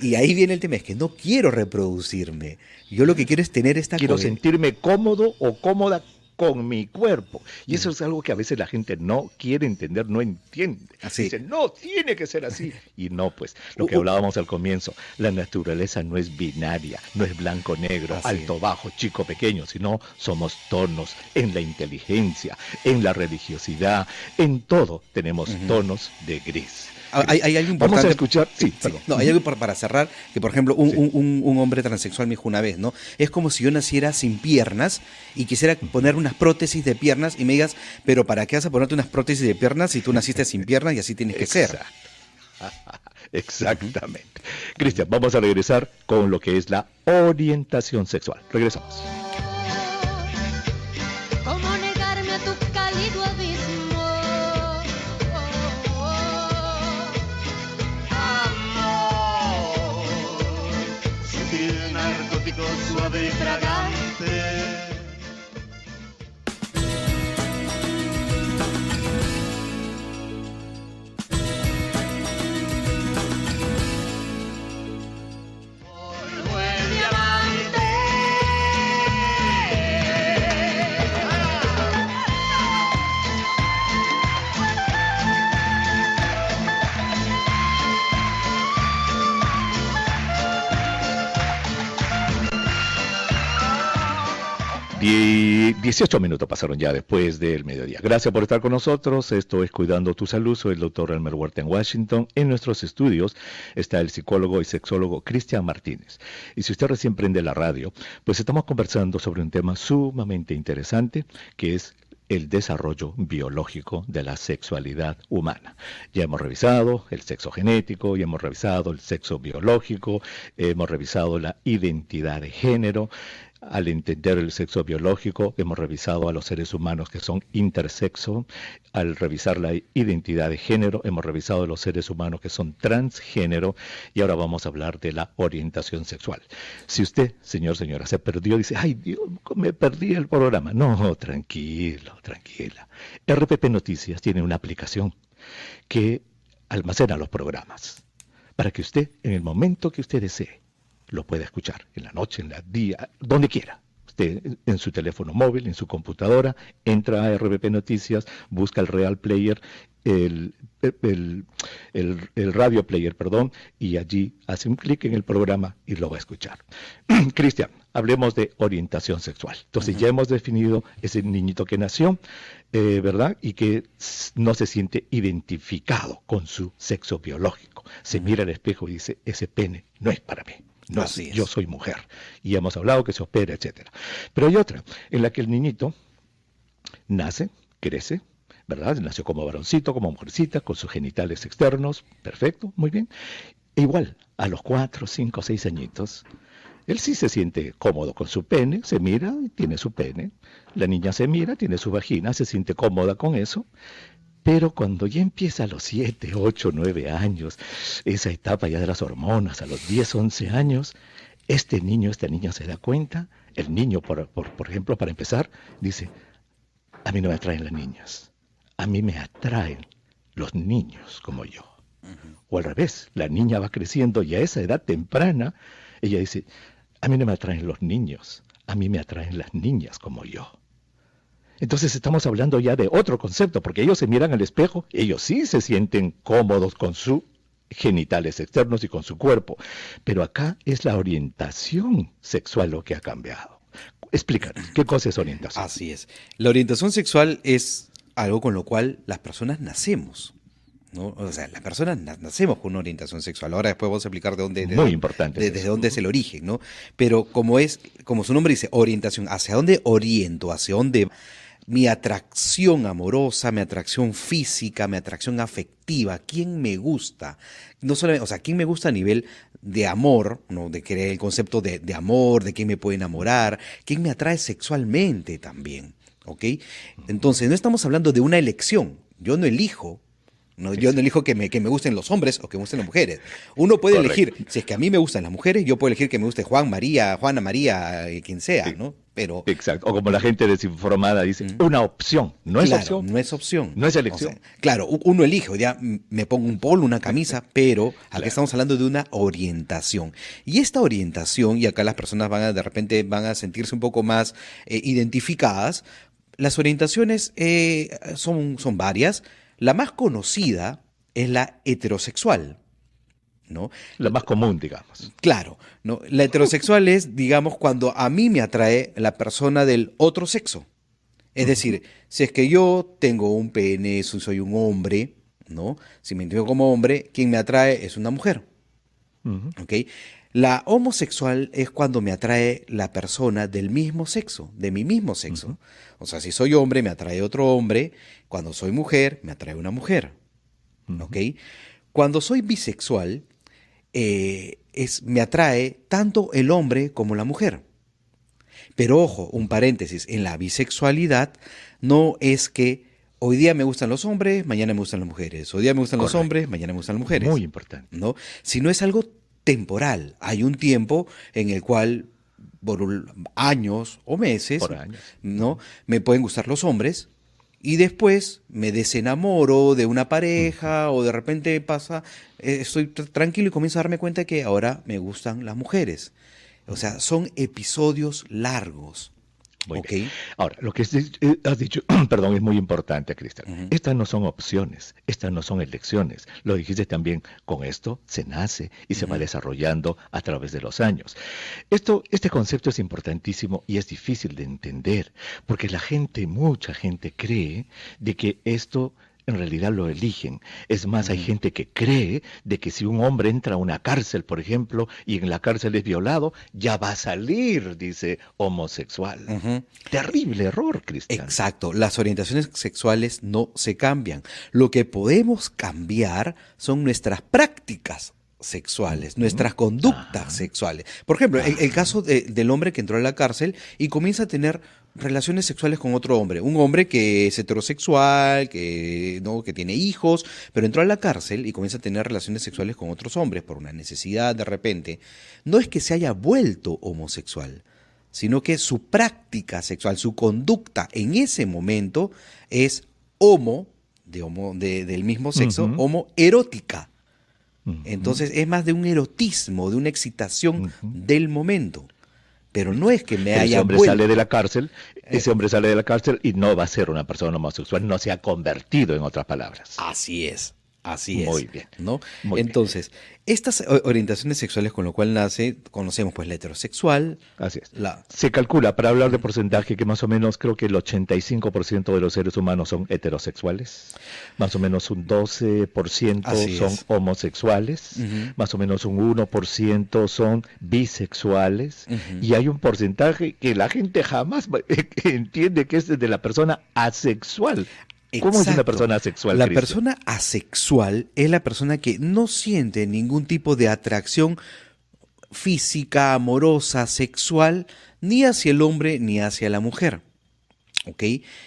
Y ahí viene el tema, es que no quiero reproducirme. Yo lo que quiero es tener Quiero sentirme cómodo o cómoda con mi cuerpo. Y eso es algo que a veces la gente no quiere entender, no entiende. Así. Dice, no, tiene que ser así. Y no, pues, lo que hablábamos al comienzo, la naturaleza no es binaria, no es blanco-negro, alto, bajo, chico, pequeño, sino somos tonos en la inteligencia, en la religiosidad, en todo tenemos tonos de gris. Hay algo importante. Vamos a escuchar, perdón. No, hay algo para cerrar, que por ejemplo, un hombre transexual me dijo una vez, ¿no? Es como si yo naciera sin piernas y quisiera poner unas prótesis de piernas y me digas, pero ¿para qué vas a ponerte unas prótesis de piernas si tú naciste sin piernas y así tienes que ser? Exactamente. Cristian, vamos a regresar con lo que es la orientación sexual. Regresamos. ¿Cómo negarme a tu cálido abismo? Sutil, narcótico, suave y fragante. Polvo el diamante. Y 18 minutos pasaron ya después del mediodía. Gracias por estar con nosotros. Esto es Cuidando tu Salud. Soy el doctor Elmer Huerta en Washington. En nuestros estudios está el psicólogo y sexólogo Cristian Martínez. Y si usted recién prende la radio, pues estamos conversando sobre un tema sumamente interesante, que es el desarrollo biológico de la sexualidad humana. Ya hemos revisado el sexo genético, ya hemos revisado el sexo biológico, hemos revisado la identidad de género. Al entender el sexo biológico, hemos revisado a los seres humanos que son intersexo. Al revisar la identidad de género, hemos revisado a los seres humanos que son transgénero. Y ahora vamos a hablar de la orientación sexual. Si usted, señor, señora, se perdió, dice, ay Dios, me perdí el programa. No, tranquilo, tranquila. RPP Noticias tiene una aplicación que almacena los programas para que usted, en el momento que usted desee, lo puede escuchar en la noche, en el día, donde quiera. Usted en su teléfono móvil, en su computadora, entra a RPP Noticias, busca el Real Player, el Radio Player, perdón, y allí hace un clic en el programa y lo va a escuchar. Cristian, hablemos de orientación sexual. Entonces ya hemos definido ese niñito que nació, ¿verdad? Y que no se siente identificado con su sexo biológico. Se mira al espejo y dice, ese pene no es para mí. No, Así es. yo soy mujer. Y hemos hablado que se opera, etcétera. Pero hay otra, en la que el niñito nace, crece, ¿verdad? Nació como varoncito, como mujercita, con sus genitales externos, perfecto, muy bien. E igual, a los 4, 5, 6 añitos, él sí se siente cómodo con su pene, se mira y tiene su pene. La niña se mira, tiene su vagina, se siente cómoda con eso. Pero cuando ya empieza a los 7, 8, 9 años, esa etapa ya de las hormonas, a los 10, 11 años, este niño, esta niña se da cuenta, el niño, por ejemplo, para empezar, dice, a mí no me atraen las niñas, a mí me atraen los niños como yo. O al revés, la niña va creciendo y a esa edad temprana, ella dice, a mí no me atraen los niños, a mí me atraen las niñas como yo. Entonces estamos hablando ya de otro concepto, porque ellos se miran al espejo, ellos sí se sienten cómodos con sus genitales externos y con su cuerpo, pero acá es la orientación sexual lo que ha cambiado. Explícanos, ¿qué cosa es orientación? Así es. La orientación sexual es algo con lo cual las personas nacemos, ¿no? O sea, las personas nacemos con una orientación sexual. Ahora después vamos a explicar de dónde, Muy importante. desde dónde es el origen, ¿no? Pero como su nombre dice, orientación, ¿hacia dónde oriento? ¿Hacia dónde mi atracción amorosa, mi atracción física, mi atracción afectiva? ¿Quién me gusta? No solamente, o sea, ¿quién me gusta a nivel de amor, ¿no? De querer el concepto de amor, de quién me puede enamorar, quién me atrae sexualmente también, ¿ok? Entonces, no estamos hablando de una elección. Yo no elijo. No, yo no elijo que me gusten los hombres o que me gusten las mujeres. Uno puede Correcto. elegir, si es que a mí me gustan las mujeres, yo puedo elegir que me guste Juana María, quien sea, Sí. ¿no? Pero Exacto, o como la gente desinformada dice, una opción, no es claro, opción. no es opción. No es elección. O sea, claro, uno elige, ya me pongo un polo, una camisa, pero acá Claro. estamos hablando de una orientación. Y esta orientación, y acá las personas de repente van a sentirse un poco más identificadas, las orientaciones son varias. La más conocida es la heterosexual, ¿no? La más común, digamos. Claro, ¿no? La heterosexual es, digamos, cuando a mí me atrae la persona del otro sexo. Es decir, si es que yo tengo un pene, soy un hombre, ¿no? Si me entiendo como hombre, quien me atrae es una mujer, Ujú. ¿ok? La homosexual es cuando me atrae la persona del mismo sexo, de mi mismo sexo. O sea, si soy hombre, me atrae otro hombre. Cuando soy mujer, me atrae una mujer, ¿ok? Cuando soy bisexual, me atrae tanto el hombre como la mujer. Pero ojo, un paréntesis, en la bisexualidad no es que hoy día me gustan los hombres, mañana me gustan las mujeres. Hoy día me gustan los Correcto. hombres, mañana me gustan las mujeres. Muy importante. ¿No? Sino es algo temporal. Hay un tiempo en el cual, por años o meses, Por años. ¿no? Me pueden gustar los hombres y después me desenamoro de una pareja o de repente pasa, estoy tranquilo y comienzo a darme cuenta que ahora me gustan las mujeres. O sea, son episodios largos. Muy ¿Ok? bien. Ahora, lo que has dicho, perdón, es muy importante, Cristian. Estas no son opciones, estas no son elecciones. Lo dijiste también, con esto se nace y se va desarrollando a través de los años. Este concepto es importantísimo y es difícil de entender, porque mucha gente cree de que esto en realidad lo eligen. Es más, hay gente que cree de que si un hombre entra a una cárcel, por ejemplo, y en la cárcel es violado, ya va a salir, dice, homosexual. Terrible error, Cristian. Exacto, las orientaciones sexuales no se cambian. Lo que podemos cambiar son nuestras prácticas sexuales, nuestras conductas sexuales. Por ejemplo, el caso del hombre que entró a la cárcel y comienza a tener relaciones sexuales con otro hombre. Un hombre que es heterosexual, que tiene hijos, pero entró a la cárcel y comienza a tener relaciones sexuales con otros hombres por una necesidad de repente. No es que se haya vuelto homosexual, sino que su práctica sexual, su conducta en ese momento es del mismo sexo, homoerótica. Entonces es más de un erotismo, de una excitación del momento. Pero no es que me Ese haya hombre vuelto. sale de la cárcel, ese hombre sale de la cárcel y no va a ser una persona homosexual, no se ha convertido, en otras palabras. Así es. Así Muy es, bien, ¿no? muy bien. Entonces, estas orientaciones sexuales con lo cual nace, conocemos pues la heterosexual, Así es. la... Se calcula, para hablar de porcentaje, que más o menos creo que el 85% de los seres humanos son heterosexuales, más o menos un 12% Así son es. homosexuales, Ujú, más o menos un 1% son bisexuales, ujú. y hay un porcentaje que la gente jamás entiende, que es de la persona asexual. ¿Cómo es una Exacto. persona asexual, La Cristian? persona asexual es la persona que no siente ningún tipo de atracción física, amorosa, sexual, ni hacia el hombre ni hacia la mujer. ¿Ok?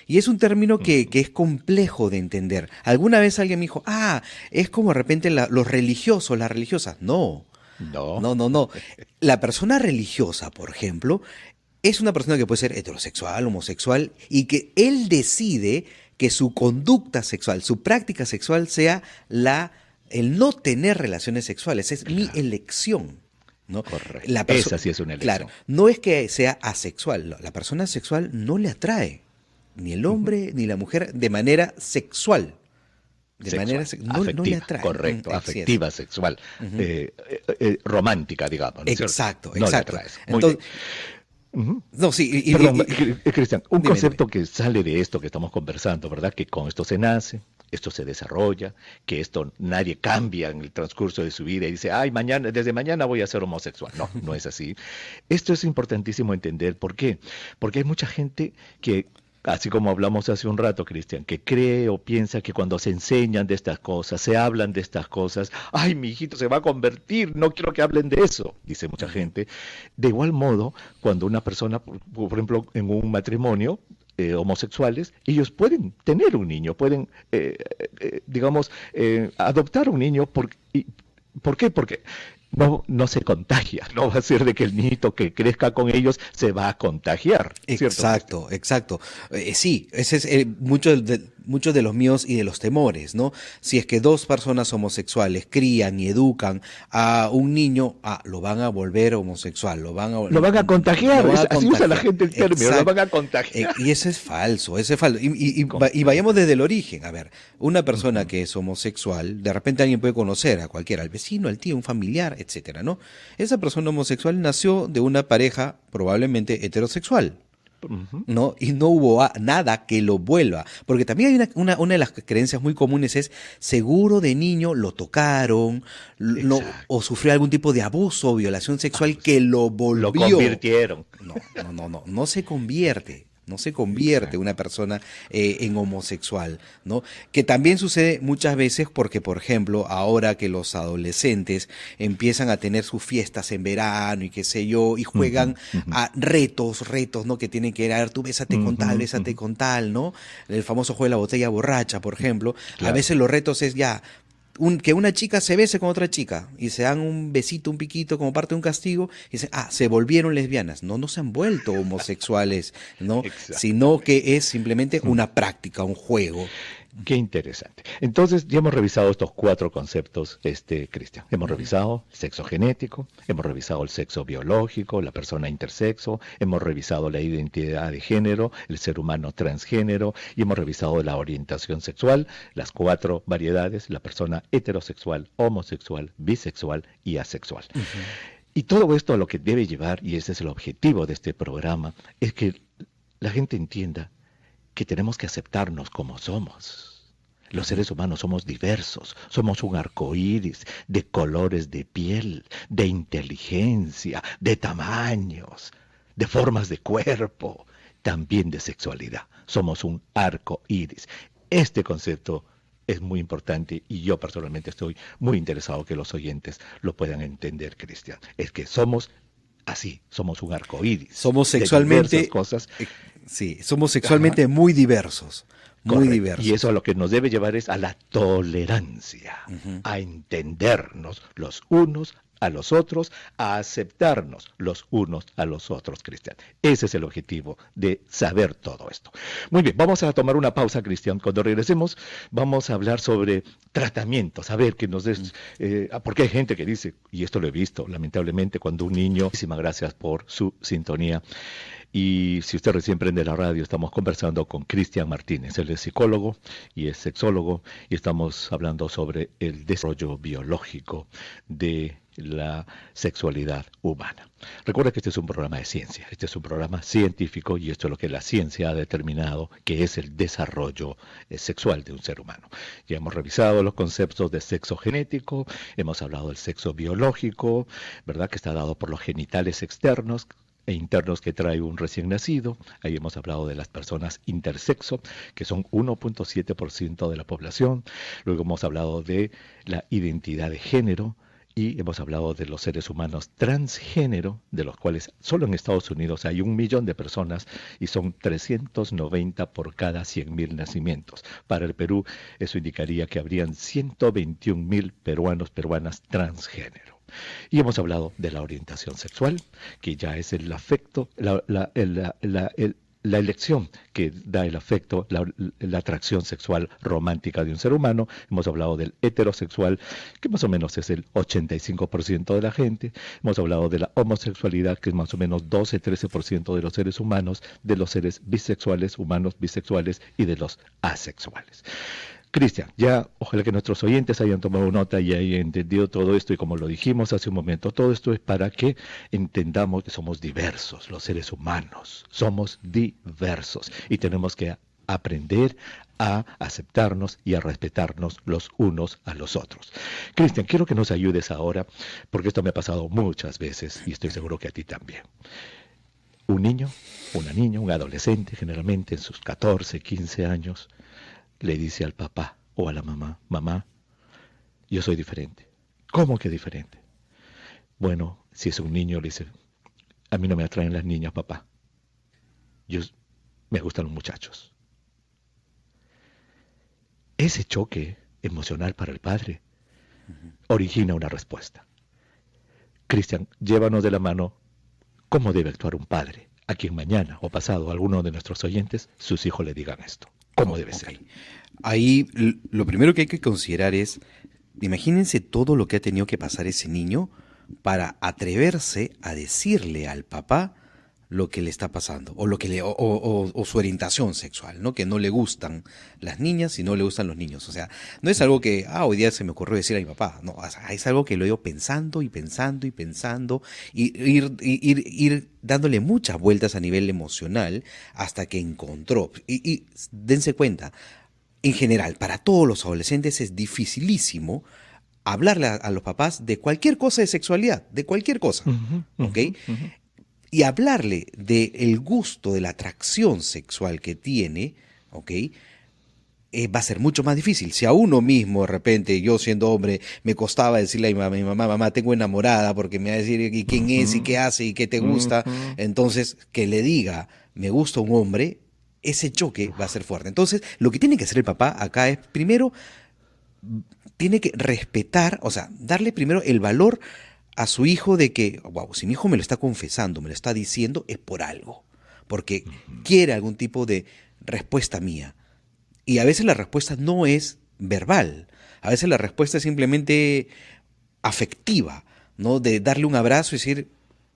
Y es un término que es complejo de entender. Alguna vez alguien me dijo, es como de repente los religiosos, las religiosas. No, No. no, no, no. La persona religiosa, por ejemplo, es una persona que puede ser heterosexual, homosexual, y que él decide que su conducta sexual, su práctica sexual sea el no tener relaciones sexuales. Es mi elección. ¿No? Correcto. La Esa sí es una elección. Claro, no es que sea asexual. La persona asexual no le atrae ni el hombre ni la mujer de manera sexual. De Sexual, manera no le afectiva, atrae. correcto, Así es. afectiva, sexual, romántica, digamos, ¿no es cierto? Exacto, No exacto. le atraes. Muy Entonces, bien. Ujú. no, sí, Perdón, Cristian, un dime, concepto que sale de esto que estamos conversando, ¿verdad? Que con esto se nace, esto se desarrolla, que esto nadie cambia en el transcurso de su vida y dice, ay, desde mañana voy a ser homosexual. No, no es así. Esto es importantísimo entender. ¿Por qué? Porque hay mucha gente que, así como hablamos hace un rato, Cristian, que cree o piensa que cuando se enseñan de estas cosas, se hablan de estas cosas, ay, mi hijito se va a convertir, no quiero que hablen de eso, dice mucha gente. De igual modo, cuando una persona, por ejemplo, en un matrimonio, homosexuales, ellos pueden tener un niño, pueden, digamos, adoptar un niño. ¿Por qué? Porque no se contagia, no va a ser de que el niñito que crezca con ellos se va a contagiar, ¿cierto? exacto, exacto. Sí, ese es muchos de los míos y de los temores, ¿no? Si es que dos personas homosexuales crían y educan a un niño, lo van a volver homosexual, Lo van a contagiar, así usa la gente el término, lo van a contagiar. Y eso es falso, eso es falso. Y vayamos desde el origen. A ver, una persona que es homosexual, de repente alguien puede conocer a cualquiera, al vecino, al tío, un familiar, etcétera, ¿no? Esa persona homosexual nació de una pareja probablemente heterosexual, ¿no? Y no hubo nada que lo vuelva. Porque también hay una de las creencias muy comunes es, seguro de niño lo tocaron, o sufrió algún tipo de abuso o violación sexual que lo volvió. Lo convirtieron. No se convierte. No se convierte una persona en homosexual, ¿no? Que también sucede muchas veces porque, por ejemplo, ahora que los adolescentes empiezan a tener sus fiestas en verano y qué sé yo, y juegan a retos, ¿no? Que tienen que ir a ver, tú bésate con tal, ¿no? El famoso juego de la botella borracha, por ejemplo. Claro. A veces los retos es ya... que una chica se bese con otra chica y se dan un besito, un piquito como parte de un castigo y dicen, se volvieron lesbianas. No se han vuelto homosexuales, ¿no? Sino que es simplemente una práctica, un juego. Qué interesante. Entonces, ya hemos revisado estos 4 conceptos, Cristian. Hemos revisado el sexo genético, hemos revisado el sexo biológico, la persona intersexo, hemos revisado la identidad de género, el ser humano transgénero, y hemos revisado la orientación sexual, las 4 variedades, la persona heterosexual, homosexual, bisexual y asexual. Y todo esto a lo que debe llevar, y ese es el objetivo de este programa, es que la gente entienda que tenemos que aceptarnos como somos. Los seres humanos somos diversos, somos un arcoíris de colores de piel, de inteligencia, de tamaños, de formas de cuerpo, también de sexualidad. Somos un arcoíris. Este concepto es muy importante y yo personalmente estoy muy interesado que los oyentes lo puedan entender, Cristian. Es que somos así, somos un arcoíris. Somos sexualmente cosas. Sí, somos sexualmente muy diversos. Muy Correcto. diversos. Y eso a lo que nos debe llevar es a la tolerancia, a entendernos los unos a los otros, a aceptarnos los unos a los otros, Cristian. Ese es el objetivo de saber todo esto. Muy bien, vamos a tomar una pausa, Cristian. Cuando regresemos, vamos a hablar sobre tratamientos, a ver que nos des... porque hay gente que dice, y esto lo he visto, lamentablemente, cuando un niño... Muchísimas gracias por su sintonía. Y si usted recién prende la radio, estamos conversando con Cristian Martínez. Él es psicólogo y es sexólogo y estamos hablando sobre el desarrollo biológico de la sexualidad humana. Recuerda que este es un programa de ciencia, este es un programa científico y esto es lo que la ciencia ha determinado que es el desarrollo sexual de un ser humano. Ya hemos revisado los conceptos de sexo genético, hemos hablado del sexo biológico, ¿verdad? Que está dado por los genitales externos e internos que trae un recién nacido. Ahí hemos hablado de las personas intersexo, que son 1.7% de la población. Luego hemos hablado de la identidad de género y hemos hablado de los seres humanos transgénero, de los cuales solo en Estados Unidos hay 1 millón de personas y son 390 por cada 100.000 nacimientos. Para el Perú eso indicaría que habrían 121.000 peruanas transgénero. Y hemos hablado de la orientación sexual, que ya es el afecto, la elección que da el afecto, la atracción sexual romántica de un ser humano. Hemos hablado del heterosexual, que más o menos es el 85% de la gente. Hemos hablado de la homosexualidad, que es más o menos 12-13% de los seres humanos, de los seres bisexuales, humanos bisexuales y de los asexuales. Cristian, ya ojalá que nuestros oyentes hayan tomado nota y hayan entendido todo esto y como lo dijimos hace un momento, todo esto es para que entendamos que somos diversos, los seres humanos, somos diversos y tenemos que aprender a aceptarnos y a respetarnos los unos a los otros. Cristian, quiero que nos ayudes ahora, porque esto me ha pasado muchas veces y estoy seguro que a ti también. Un niño, una niña, un adolescente, generalmente en sus 14, 15 años, le dice al papá o a la mamá, mamá, yo soy diferente. ¿Cómo que diferente? Bueno, si es un niño, le dice, a mí no me atraen las niñas, papá. Me gustan los muchachos. Ese choque emocional para el padre origina una respuesta. Cristian, llévanos de la mano cómo debe actuar un padre a quien mañana o pasado alguno de nuestros oyentes, sus hijos le digan esto. ¿Cómo debe ser? Ahí lo primero que hay que considerar es, imagínense todo lo que ha tenido que pasar ese niño para atreverse a decirle al papá lo que le está pasando o lo que o su orientación sexual, ¿no? Que no le gustan las niñas y no le gustan los niños. O sea, no es algo que hoy día se me ocurrió decir a mi papá. No, o sea, es algo que lo he ido pensando y pensando y pensando y ir dándole muchas vueltas a nivel emocional hasta que encontró. Y dense cuenta, en general, para todos los adolescentes es dificilísimo hablarle a los papás de cualquier cosa de sexualidad, de cualquier cosa, ¿ok? Y hablarle del gusto, de la atracción sexual que tiene, ¿ok? Va a ser mucho más difícil. Si a uno mismo, de repente, yo siendo hombre, me costaba decirle a mi mamá, mamá, tengo enamorada, porque me va a decir ¿y quién es? ¿Y qué hace? ¿Y qué te gusta? Entonces, que le diga, me gusta un hombre, ese choque va a ser fuerte. Entonces, lo que tiene que hacer el papá acá es, primero, tiene que respetar, o sea, darle primero el valor a su hijo de que, wow, si mi hijo me lo está confesando, me lo está diciendo, es por algo, porque quiere algún tipo de respuesta mía. Y a veces la respuesta no es verbal, a veces la respuesta es simplemente afectiva, ¿no? De darle un abrazo y decir,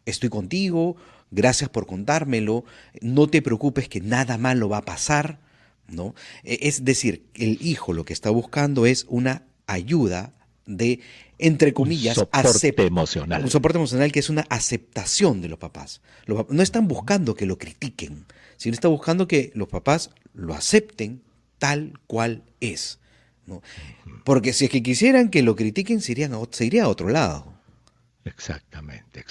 estoy contigo, gracias por contármelo, no te preocupes que nada malo va a pasar, ¿no? Es decir, el hijo lo que está buscando es una ayuda de, entre comillas, soporte emocional. Un soporte emocional que es una aceptación de los papás. No están buscando que lo critiquen, sino están buscando que los papás lo acepten tal cual es, ¿no? Porque si es que quisieran que lo critiquen, se iría a otro lado. Exactamente.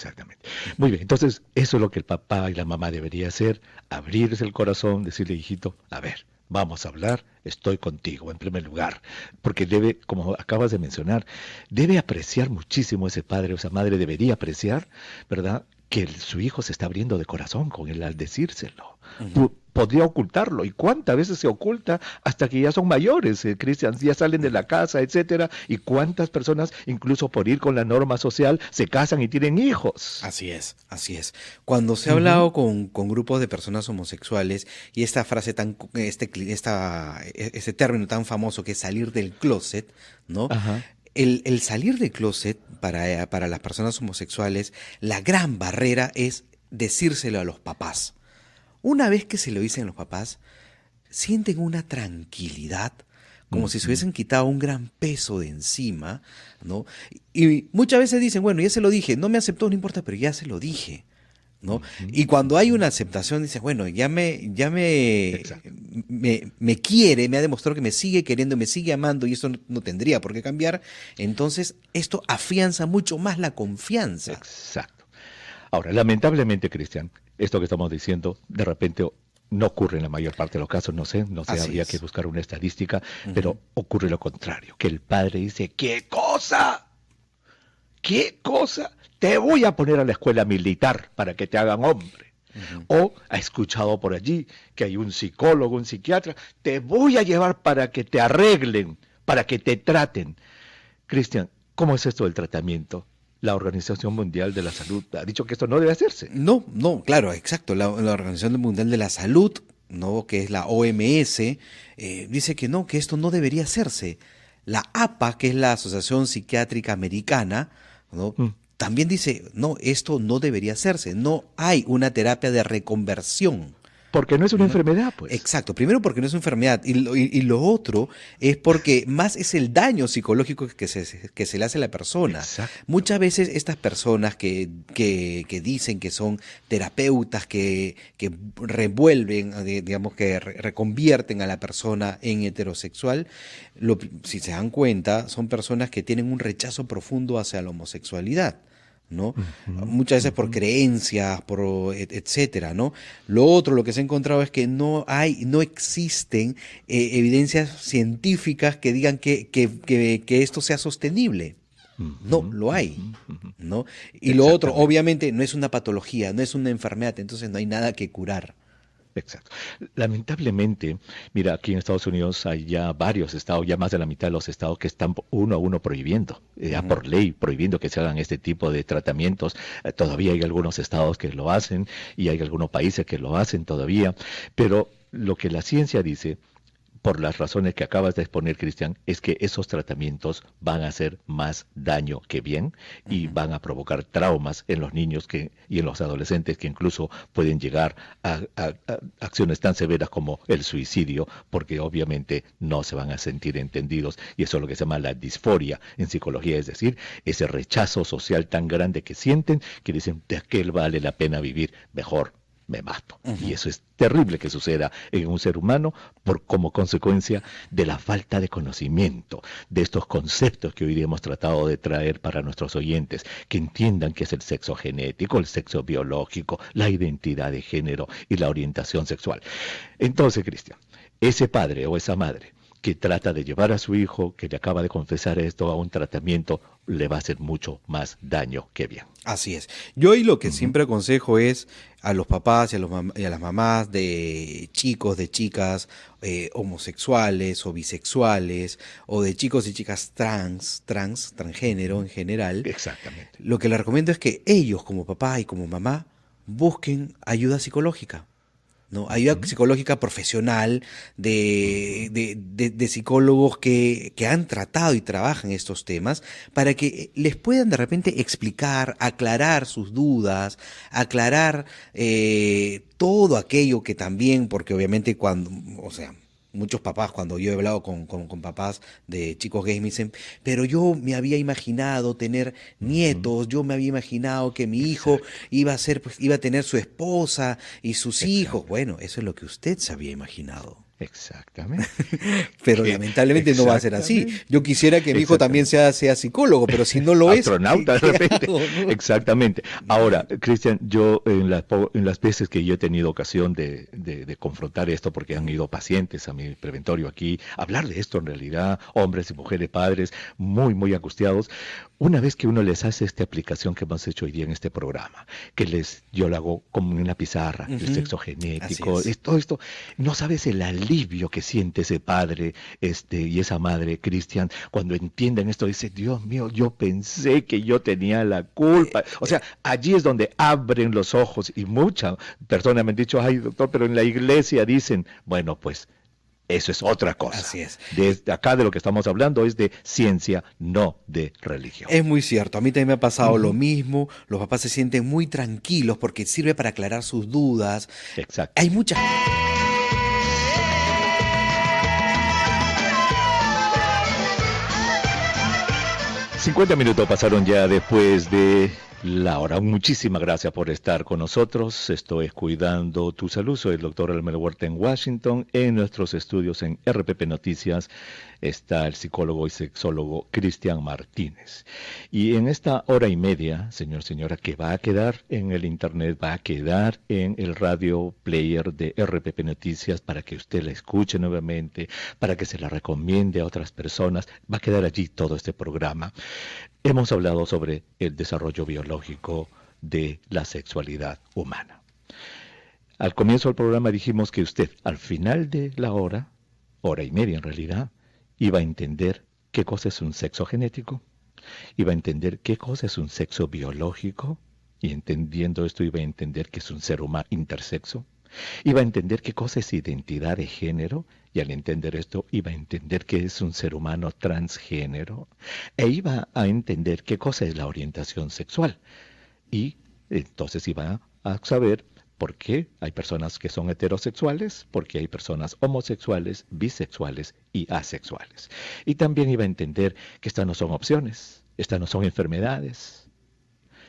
Muy bien, entonces eso es lo que el papá y la mamá debería hacer, abrirse el corazón, decirle, hijito, a ver, vamos a hablar, estoy contigo en primer lugar, porque debe, como acabas de mencionar, debe apreciar muchísimo ese padre o esa madre, debería apreciar, ¿verdad?, que su hijo se está abriendo de corazón con él al decírselo. Podría ocultarlo, y cuántas veces se oculta hasta que ya son mayores, Cristian, ya salen de la casa, etcétera, y cuántas personas, incluso por ir con la norma social, se casan y tienen hijos. Así es. Cuando se ha hablado con grupos de personas homosexuales, y esta frase este término tan famoso que es salir del closet, ¿no? El salir del closet para las personas homosexuales, la gran barrera es decírselo a los papás. Una vez que se lo dicen los papás, sienten una tranquilidad, como si se hubiesen quitado un gran peso de encima, ¿no? Y muchas veces dicen, bueno, ya se lo dije, no me aceptó, no importa, pero ya se lo dije, ¿no? Y cuando hay una aceptación, dicen, bueno, Exacto. me quiere, me ha demostrado que me sigue queriendo, me sigue amando y esto no tendría por qué cambiar. Entonces, esto afianza mucho más la confianza. Exacto. Ahora, lamentablemente, Cristian, esto que estamos diciendo, de repente no ocurre en la mayor parte de los casos, no sé, Así habría es. que buscar una estadística, pero ocurre lo contrario, que el padre dice, ¿qué cosa? ¿Qué cosa? Te voy a poner a la escuela militar para que te hagan hombre. O ha escuchado por allí que hay un psicólogo, un psiquiatra, te voy a llevar para que te arreglen, para que te traten. Cristian, ¿cómo es esto del tratamiento? La Organización Mundial de la Salud ha dicho que esto no debe hacerse. No, claro, exacto. La Organización Mundial de la Salud, ¿no? Que es la OMS, dice que no, que esto no debería hacerse. La APA, que es la Asociación Psiquiátrica Americana, ¿no? También dice, no, esto no debería hacerse. No hay una terapia de reconversión. Porque no es una enfermedad, pues. Exacto, primero porque no es una enfermedad y lo otro es porque más es el daño psicológico que se le hace a la persona. Exacto. Muchas veces estas personas que dicen que son terapeutas, que revuelven, digamos que reconvierten a la persona en heterosexual, si se dan cuenta, son personas que tienen un rechazo profundo hacia la homosexualidad, ¿no? Muchas veces por creencias, etcétera, ¿no? Lo que se ha encontrado es que no existen evidencias científicas que digan que esto sea sostenible. No lo hay, ¿no? Y lo otro, obviamente, no es una patología, no es una enfermedad, entonces no hay nada que curar. Exacto. Lamentablemente, mira, aquí en Estados Unidos hay ya varios estados, ya más de la mitad de los estados que están uno a uno prohibiendo, ya por ley, prohibiendo que se hagan este tipo de tratamientos. Todavía hay algunos estados que lo hacen y hay algunos países que lo hacen todavía, pero lo que la ciencia dice, por las razones que acabas de exponer, Cristian, es que esos tratamientos van a hacer más daño que bien y van a provocar traumas en los niños y en los adolescentes que incluso pueden llegar a acciones tan severas como el suicidio, porque obviamente no se van a sentir entendidos y eso es lo que se llama la disforia en psicología, es decir, ese rechazo social tan grande que sienten que dicen, ¿de qué vale la pena vivir? Mejor me mato. Y eso es terrible que suceda en un ser humano como consecuencia de la falta de conocimiento de estos conceptos que hoy día hemos tratado de traer para nuestros oyentes, que entiendan qué es el sexo genético, el sexo biológico, la identidad de género y la orientación sexual. Entonces, Cristian, ese padre o esa madre que trata de llevar a su hijo, que le acaba de confesar esto, a un tratamiento, le va a hacer mucho más daño que bien. Así es. Yo ahí lo que siempre aconsejo es a los papás y a las mamás de chicos, de chicas homosexuales o bisexuales, o de chicos y chicas transgénero en general. Exactamente. Lo que les recomiendo es que ellos, como papá y como mamá, busquen ayuda psicológica. ¿No? Ayuda psicológica profesional de psicólogos que han tratado y trabajan estos temas para que les puedan de repente explicar, aclarar sus dudas, aclarar todo aquello que también, porque obviamente muchos papás, cuando yo he hablado con papás de chicos gays, me dicen, pero yo me había imaginado tener nietos, yo me había imaginado que mi hijo iba a tener su esposa y sus hijos. Bueno, eso es lo que usted se había imaginado. Exactamente. Pero lamentablemente no va a ser así. Yo quisiera que mi hijo también sea psicólogo, pero si no lo es... Astronauta, de repente. ¿no? Exactamente. Ahora, Cristian, yo en las veces que yo he tenido ocasión de confrontar esto, porque han ido pacientes a mi preventorio aquí, hablar de esto en realidad, hombres y mujeres, padres, muy, muy angustiados, una vez que uno les hace esta aplicación que hemos hecho hoy día en este programa, yo lo hago como en una pizarra, el sexo genético, todo esto, no sabes el alivio que siente ese padre y esa madre, Cristian, cuando entienden esto, dice, Dios mío, yo pensé que yo tenía la culpa. O sea, allí es donde abren los ojos y muchas personas me han dicho, ay doctor, pero en la iglesia dicen, bueno, pues eso es otra cosa. Así es. Desde acá de lo que estamos hablando es de ciencia, no de religión. Es muy cierto, a mí también me ha pasado lo mismo, los papás se sienten muy tranquilos porque sirve para aclarar sus dudas. Exacto. Hay muchas... 50 minutos pasaron ya después de la hora. Muchísimas gracias por estar con nosotros. Esto es Cuidando tu Salud. Soy el doctor Elmer Huerta en Washington. En nuestros estudios en RPP Noticias está el psicólogo y sexólogo Cristian Martínez. Y en esta hora y media, señora, que va a quedar en el internet, va a quedar en el radio player de RPP Noticias para que usted la escuche nuevamente, para que se la recomiende a otras personas. Va a quedar allí todo este programa. Hemos hablado sobre el desarrollo biológico de la sexualidad humana. Al comienzo del programa dijimos que usted, al final de la hora y media en realidad, iba a entender qué cosa es un sexo genético, iba a entender qué cosa es un sexo biológico, y entendiendo esto iba a entender que es un ser humano intersexo, iba a entender qué cosa es identidad de género, y al entender esto iba a entender qué es un ser humano transgénero, e iba a entender qué cosa es la orientación sexual, y entonces iba a saber por qué hay personas que son heterosexuales, por qué hay personas homosexuales, bisexuales y asexuales. Y también iba a entender que estas no son opciones, estas no son enfermedades.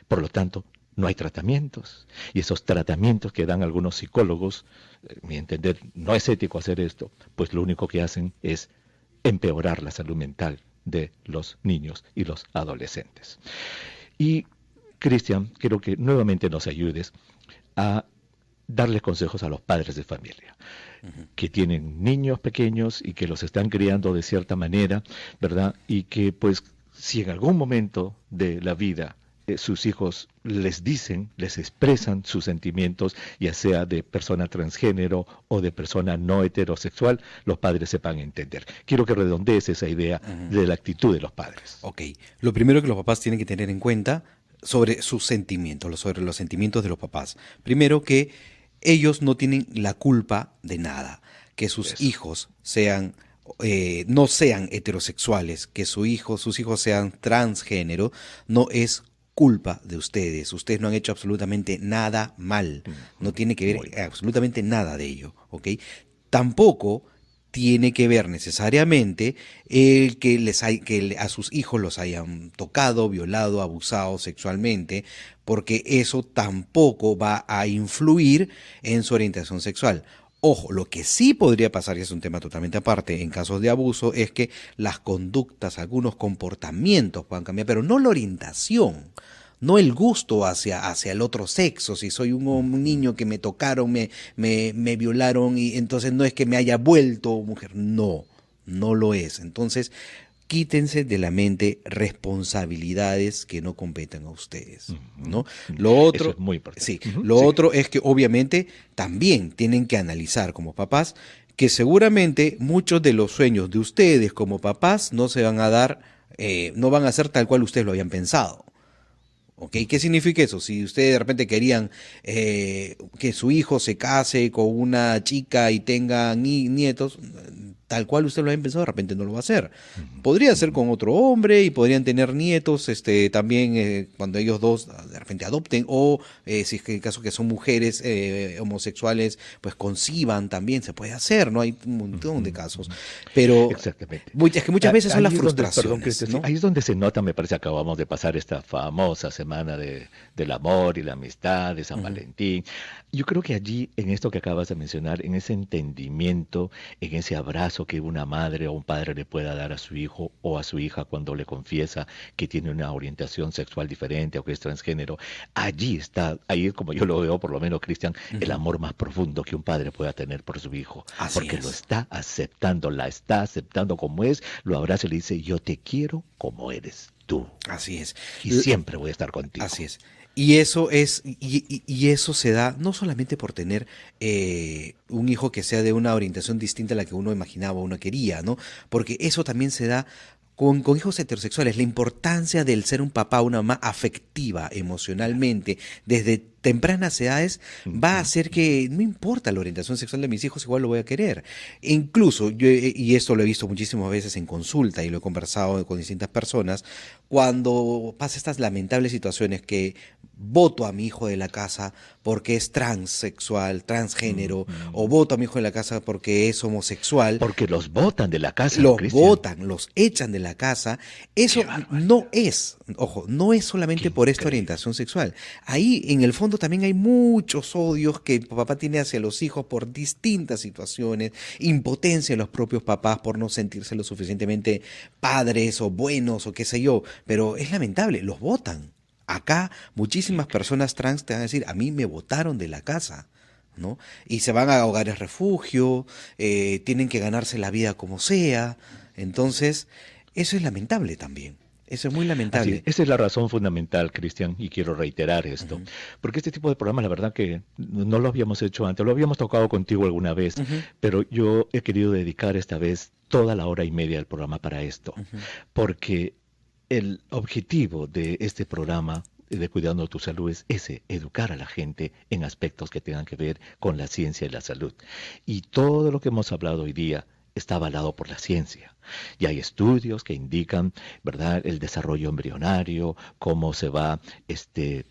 Por lo tanto, no hay tratamientos. Y esos tratamientos que dan algunos psicólogos, a mi entender, no es ético hacer esto, pues lo único que hacen es empeorar la salud mental de los niños y los adolescentes. Y, Cristian, quiero que nuevamente nos ayudes a darle consejos a los padres de familia que tienen niños pequeños y que los están criando de cierta manera, ¿verdad? Y que pues si en algún momento de la vida sus hijos les dicen, les expresan sus sentimientos, ya sea de persona transgénero o de persona no heterosexual, los padres sepan entender. Quiero que redondees esa idea de la actitud de los padres. Ok, lo primero que los papás tienen que tener en cuenta sobre sus sentimientos, sobre los sentimientos de los papás. Primero que ellos no tienen la culpa de nada, que sus hijos sean no sean heterosexuales, que sus hijos sean transgénero, no es culpa de ustedes. Ustedes no han hecho absolutamente nada mal, no tiene que ver absolutamente nada de ello, ¿ok? Tampoco tiene que ver necesariamente el que a sus hijos los hayan tocado, violado, abusado sexualmente, porque eso tampoco va a influir en su orientación sexual. Ojo, lo que sí podría pasar, y es un tema totalmente aparte, en casos de abuso, es que las conductas, algunos comportamientos puedan cambiar, pero no la orientación. No el gusto hacia el otro sexo. Si soy un niño que me tocaron, me violaron, y entonces no es que me haya vuelto mujer. No lo es. Entonces, quítense de la mente responsabilidades que no competen a ustedes, ¿no? Lo otro, eso es muy importante. Sí, otro es que obviamente también tienen que analizar como papás que seguramente muchos de los sueños de ustedes como papás no se van a dar, no van a ser tal cual ustedes lo habían pensado. ¿Ok? ¿Qué significa eso? Si ustedes de repente querían que su hijo se case con una chica y tenga nietos, tal cual usted lo había pensado, de repente no lo va a hacer. Podría ser con otro hombre y podrían tener nietos también cuando ellos dos de repente adopten, o si es que en caso que son mujeres homosexuales, pues conciban también, se puede hacer, ¿no? Hay un montón de casos. Pero exactamente. Es que muchas veces son las frustraciones, perdón, ¿no? ahí es donde se nota, me parece, acabamos de pasar esta famosa semana del amor y la amistad, de San Valentín. Yo creo que allí, en esto que acabas de mencionar, en ese entendimiento, en ese abrazo que una madre o un padre le pueda dar a su hijo o a su hija cuando le confiesa que tiene una orientación sexual diferente o que es transgénero, ahí es como yo lo veo, por lo menos, Cristian, el amor más profundo que un padre pueda tener por su hijo. Porque lo está aceptando, la está aceptando como es, lo abraza y le dice, yo te quiero como eres tú. Así es. Y siempre voy a estar contigo. Así es. Y eso es, y eso se da no solamente por tener un hijo que sea de una orientación distinta a la que uno imaginaba o uno quería, ¿no? Porque eso también se da con hijos heterosexuales. La importancia del ser un papá o una mamá afectiva emocionalmente desde tempranas edades va a hacer que no importa la orientación sexual de mis hijos, igual lo voy a querer. Incluso, yo, y esto lo he visto muchísimas veces en consulta y lo he conversado con distintas personas, cuando pasa estas lamentables situaciones que voto a mi hijo de la casa porque es transexual, transgénero, o voto a mi hijo de la casa porque es homosexual. Porque los botan de la casa, Los Cristian. votan, los echan de la casa. Eso no es, ojo, no es solamente por esta orientación sexual. Ahí en el fondo también hay muchos odios que el papá tiene hacia los hijos por distintas situaciones, impotencia de los propios papás por no sentirse lo suficientemente padres o buenos o qué sé yo, pero es lamentable, los votan. Acá muchísimas personas trans te van a decir, a mí me botaron de la casa, ¿no? Y se van a hogares refugio, tienen que ganarse la vida como sea. Entonces, eso es lamentable también. Eso es muy lamentable. Esa es la razón fundamental, Cristian, y quiero reiterar esto, porque este tipo de programas, la verdad que no lo habíamos hecho antes, lo habíamos tocado contigo alguna vez, pero yo he querido dedicar esta vez toda la hora y media del programa para esto, porque el objetivo de este programa de Cuidando tu Salud es ese, educar a la gente en aspectos que tengan que ver con la ciencia y la salud. Y todo lo que hemos hablado hoy día está avalado por la ciencia. Y hay estudios que indican, ¿verdad?, el desarrollo embrionario, cómo se va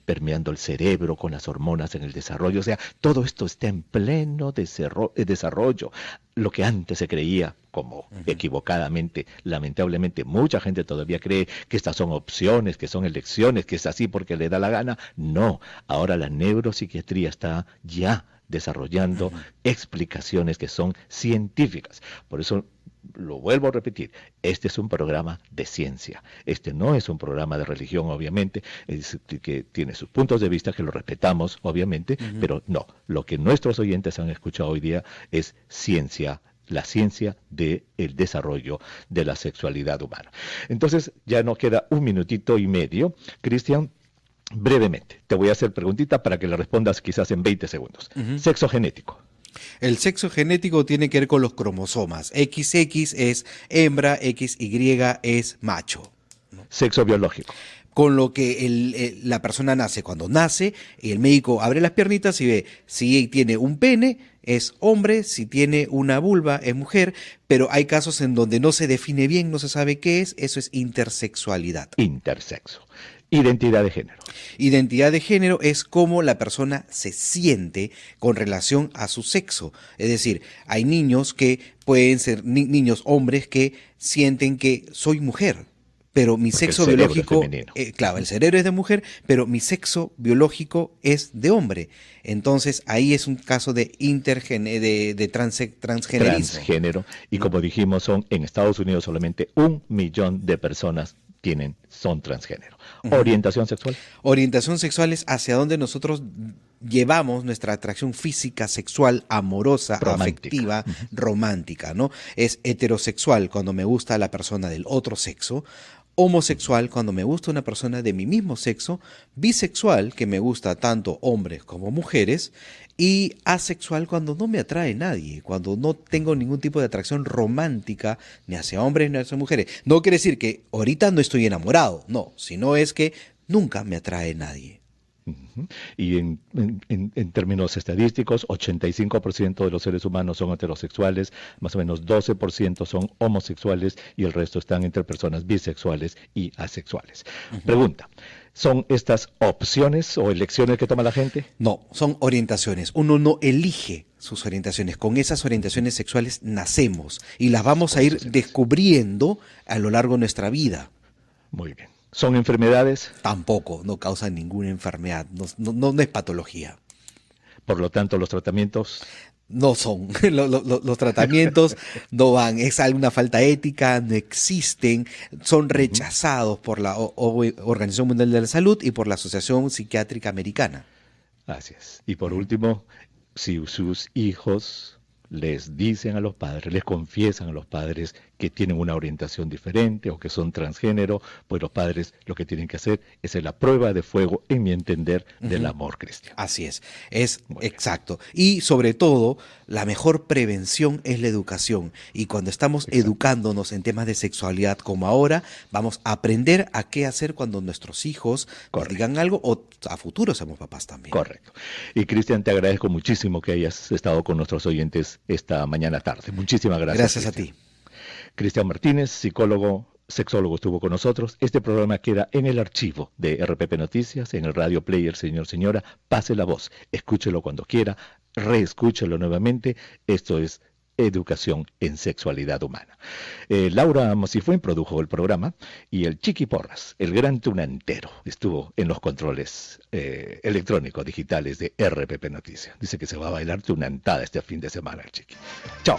permeando el cerebro con las hormonas en el desarrollo. O sea, todo esto está en pleno desarrollo. Lo que antes se creía, como equivocadamente, lamentablemente, mucha gente todavía cree que estas son opciones, que son elecciones, que es así porque le da la gana. No, ahora la neuropsiquiatría está ya desarrollando explicaciones que son científicas. Por eso lo vuelvo a repetir, este es un programa de ciencia, este no es un programa de religión, obviamente, que tiene sus puntos de vista, que lo respetamos, obviamente, pero no, lo que nuestros oyentes han escuchado hoy día es ciencia, la ciencia del desarrollo de la sexualidad humana. Entonces, ya nos queda un minutito y medio, Cristian. Brevemente, te voy a hacer preguntita para que le respondas quizás en 20 segundos. Sexo genético. El sexo genético tiene que ver con los cromosomas. XX es hembra, XY es macho. Sexo biológico. Con lo que la persona nace. Cuando nace, el médico abre las piernitas y ve si tiene un pene, es hombre, si tiene una vulva, es mujer, pero hay casos en donde no se define bien, no se sabe qué es, eso es intersexualidad. Intersexo. Identidad de género. Identidad de género es cómo la persona se siente con relación a su sexo. Es decir, hay niños que pueden ser niños hombres que sienten que soy mujer, pero mi Porque sexo el cerebro biológico, es femenino. claro, el cerebro es de mujer, pero mi sexo biológico es de hombre. Entonces ahí es un caso de transgenerismo. Transgénero. Y como dijimos, son en Estados Unidos solamente 1 millón de personas son transgénero. Orientación sexual. Orientación sexual es hacia donde nosotros llevamos nuestra atracción física, sexual, amorosa, Romántica. afectiva, romántica, ¿no? Es heterosexual cuando me gusta la persona del otro sexo, homosexual cuando me gusta una persona de mi mismo sexo, bisexual que me gusta tanto hombres como mujeres, y asexual cuando no me atrae nadie, cuando no tengo ningún tipo de atracción romántica ni hacia hombres ni hacia mujeres. No quiere decir que ahorita no estoy enamorado, no, sino es que nunca me atrae nadie. Y en términos estadísticos, 85% de los seres humanos son heterosexuales, más o menos 12% son homosexuales y el resto están entre personas bisexuales y asexuales. Pregunta, ¿son estas opciones o elecciones que toma la gente? No, son orientaciones. Uno no elige sus orientaciones. Con esas orientaciones sexuales nacemos y las vamos a ir descubriendo a lo largo de nuestra vida. Muy bien. ¿Son enfermedades? Tampoco, no causan ninguna enfermedad, no es patología. Por lo tanto, los tratamientos... No son, los tratamientos no van, es alguna falta ética, no existen, son rechazados por la Organización Mundial de la Salud y por la Asociación Psiquiátrica Americana. Así es. Y por último, si sus hijos les dicen a los padres, les confiesan a los padres que tienen una orientación diferente o que son transgénero, pues los padres lo que tienen que hacer es hacer la prueba de fuego, en mi entender, del amor cristiano. Así es Muy bien. exacto. Y sobre todo, la mejor prevención es la educación. Y cuando estamos educándonos en temas de sexualidad como ahora, vamos a aprender a qué hacer cuando nuestros hijos nos Correcto. digan algo o a futuro somos papás también. Correcto. Y Cristian, te agradezco muchísimo que hayas estado con nuestros oyentes esta mañana tarde. Muchísimas gracias. Gracias a Cristian. ti. Cristian Martínez, psicólogo, sexólogo, estuvo con nosotros. Este programa queda en el archivo de RPP Noticias, en el Radio Player, señora. Pase la voz, escúchelo cuando quiera, reescúchelo nuevamente. Esto es Educación en Sexualidad Humana. Laura Mosifuen produjo el programa y el Chiqui Porras, el gran tunantero, estuvo en los controles electrónicos digitales de RPP Noticias. Dice que se va a bailar tunantada este fin de semana el Chiqui. Chao.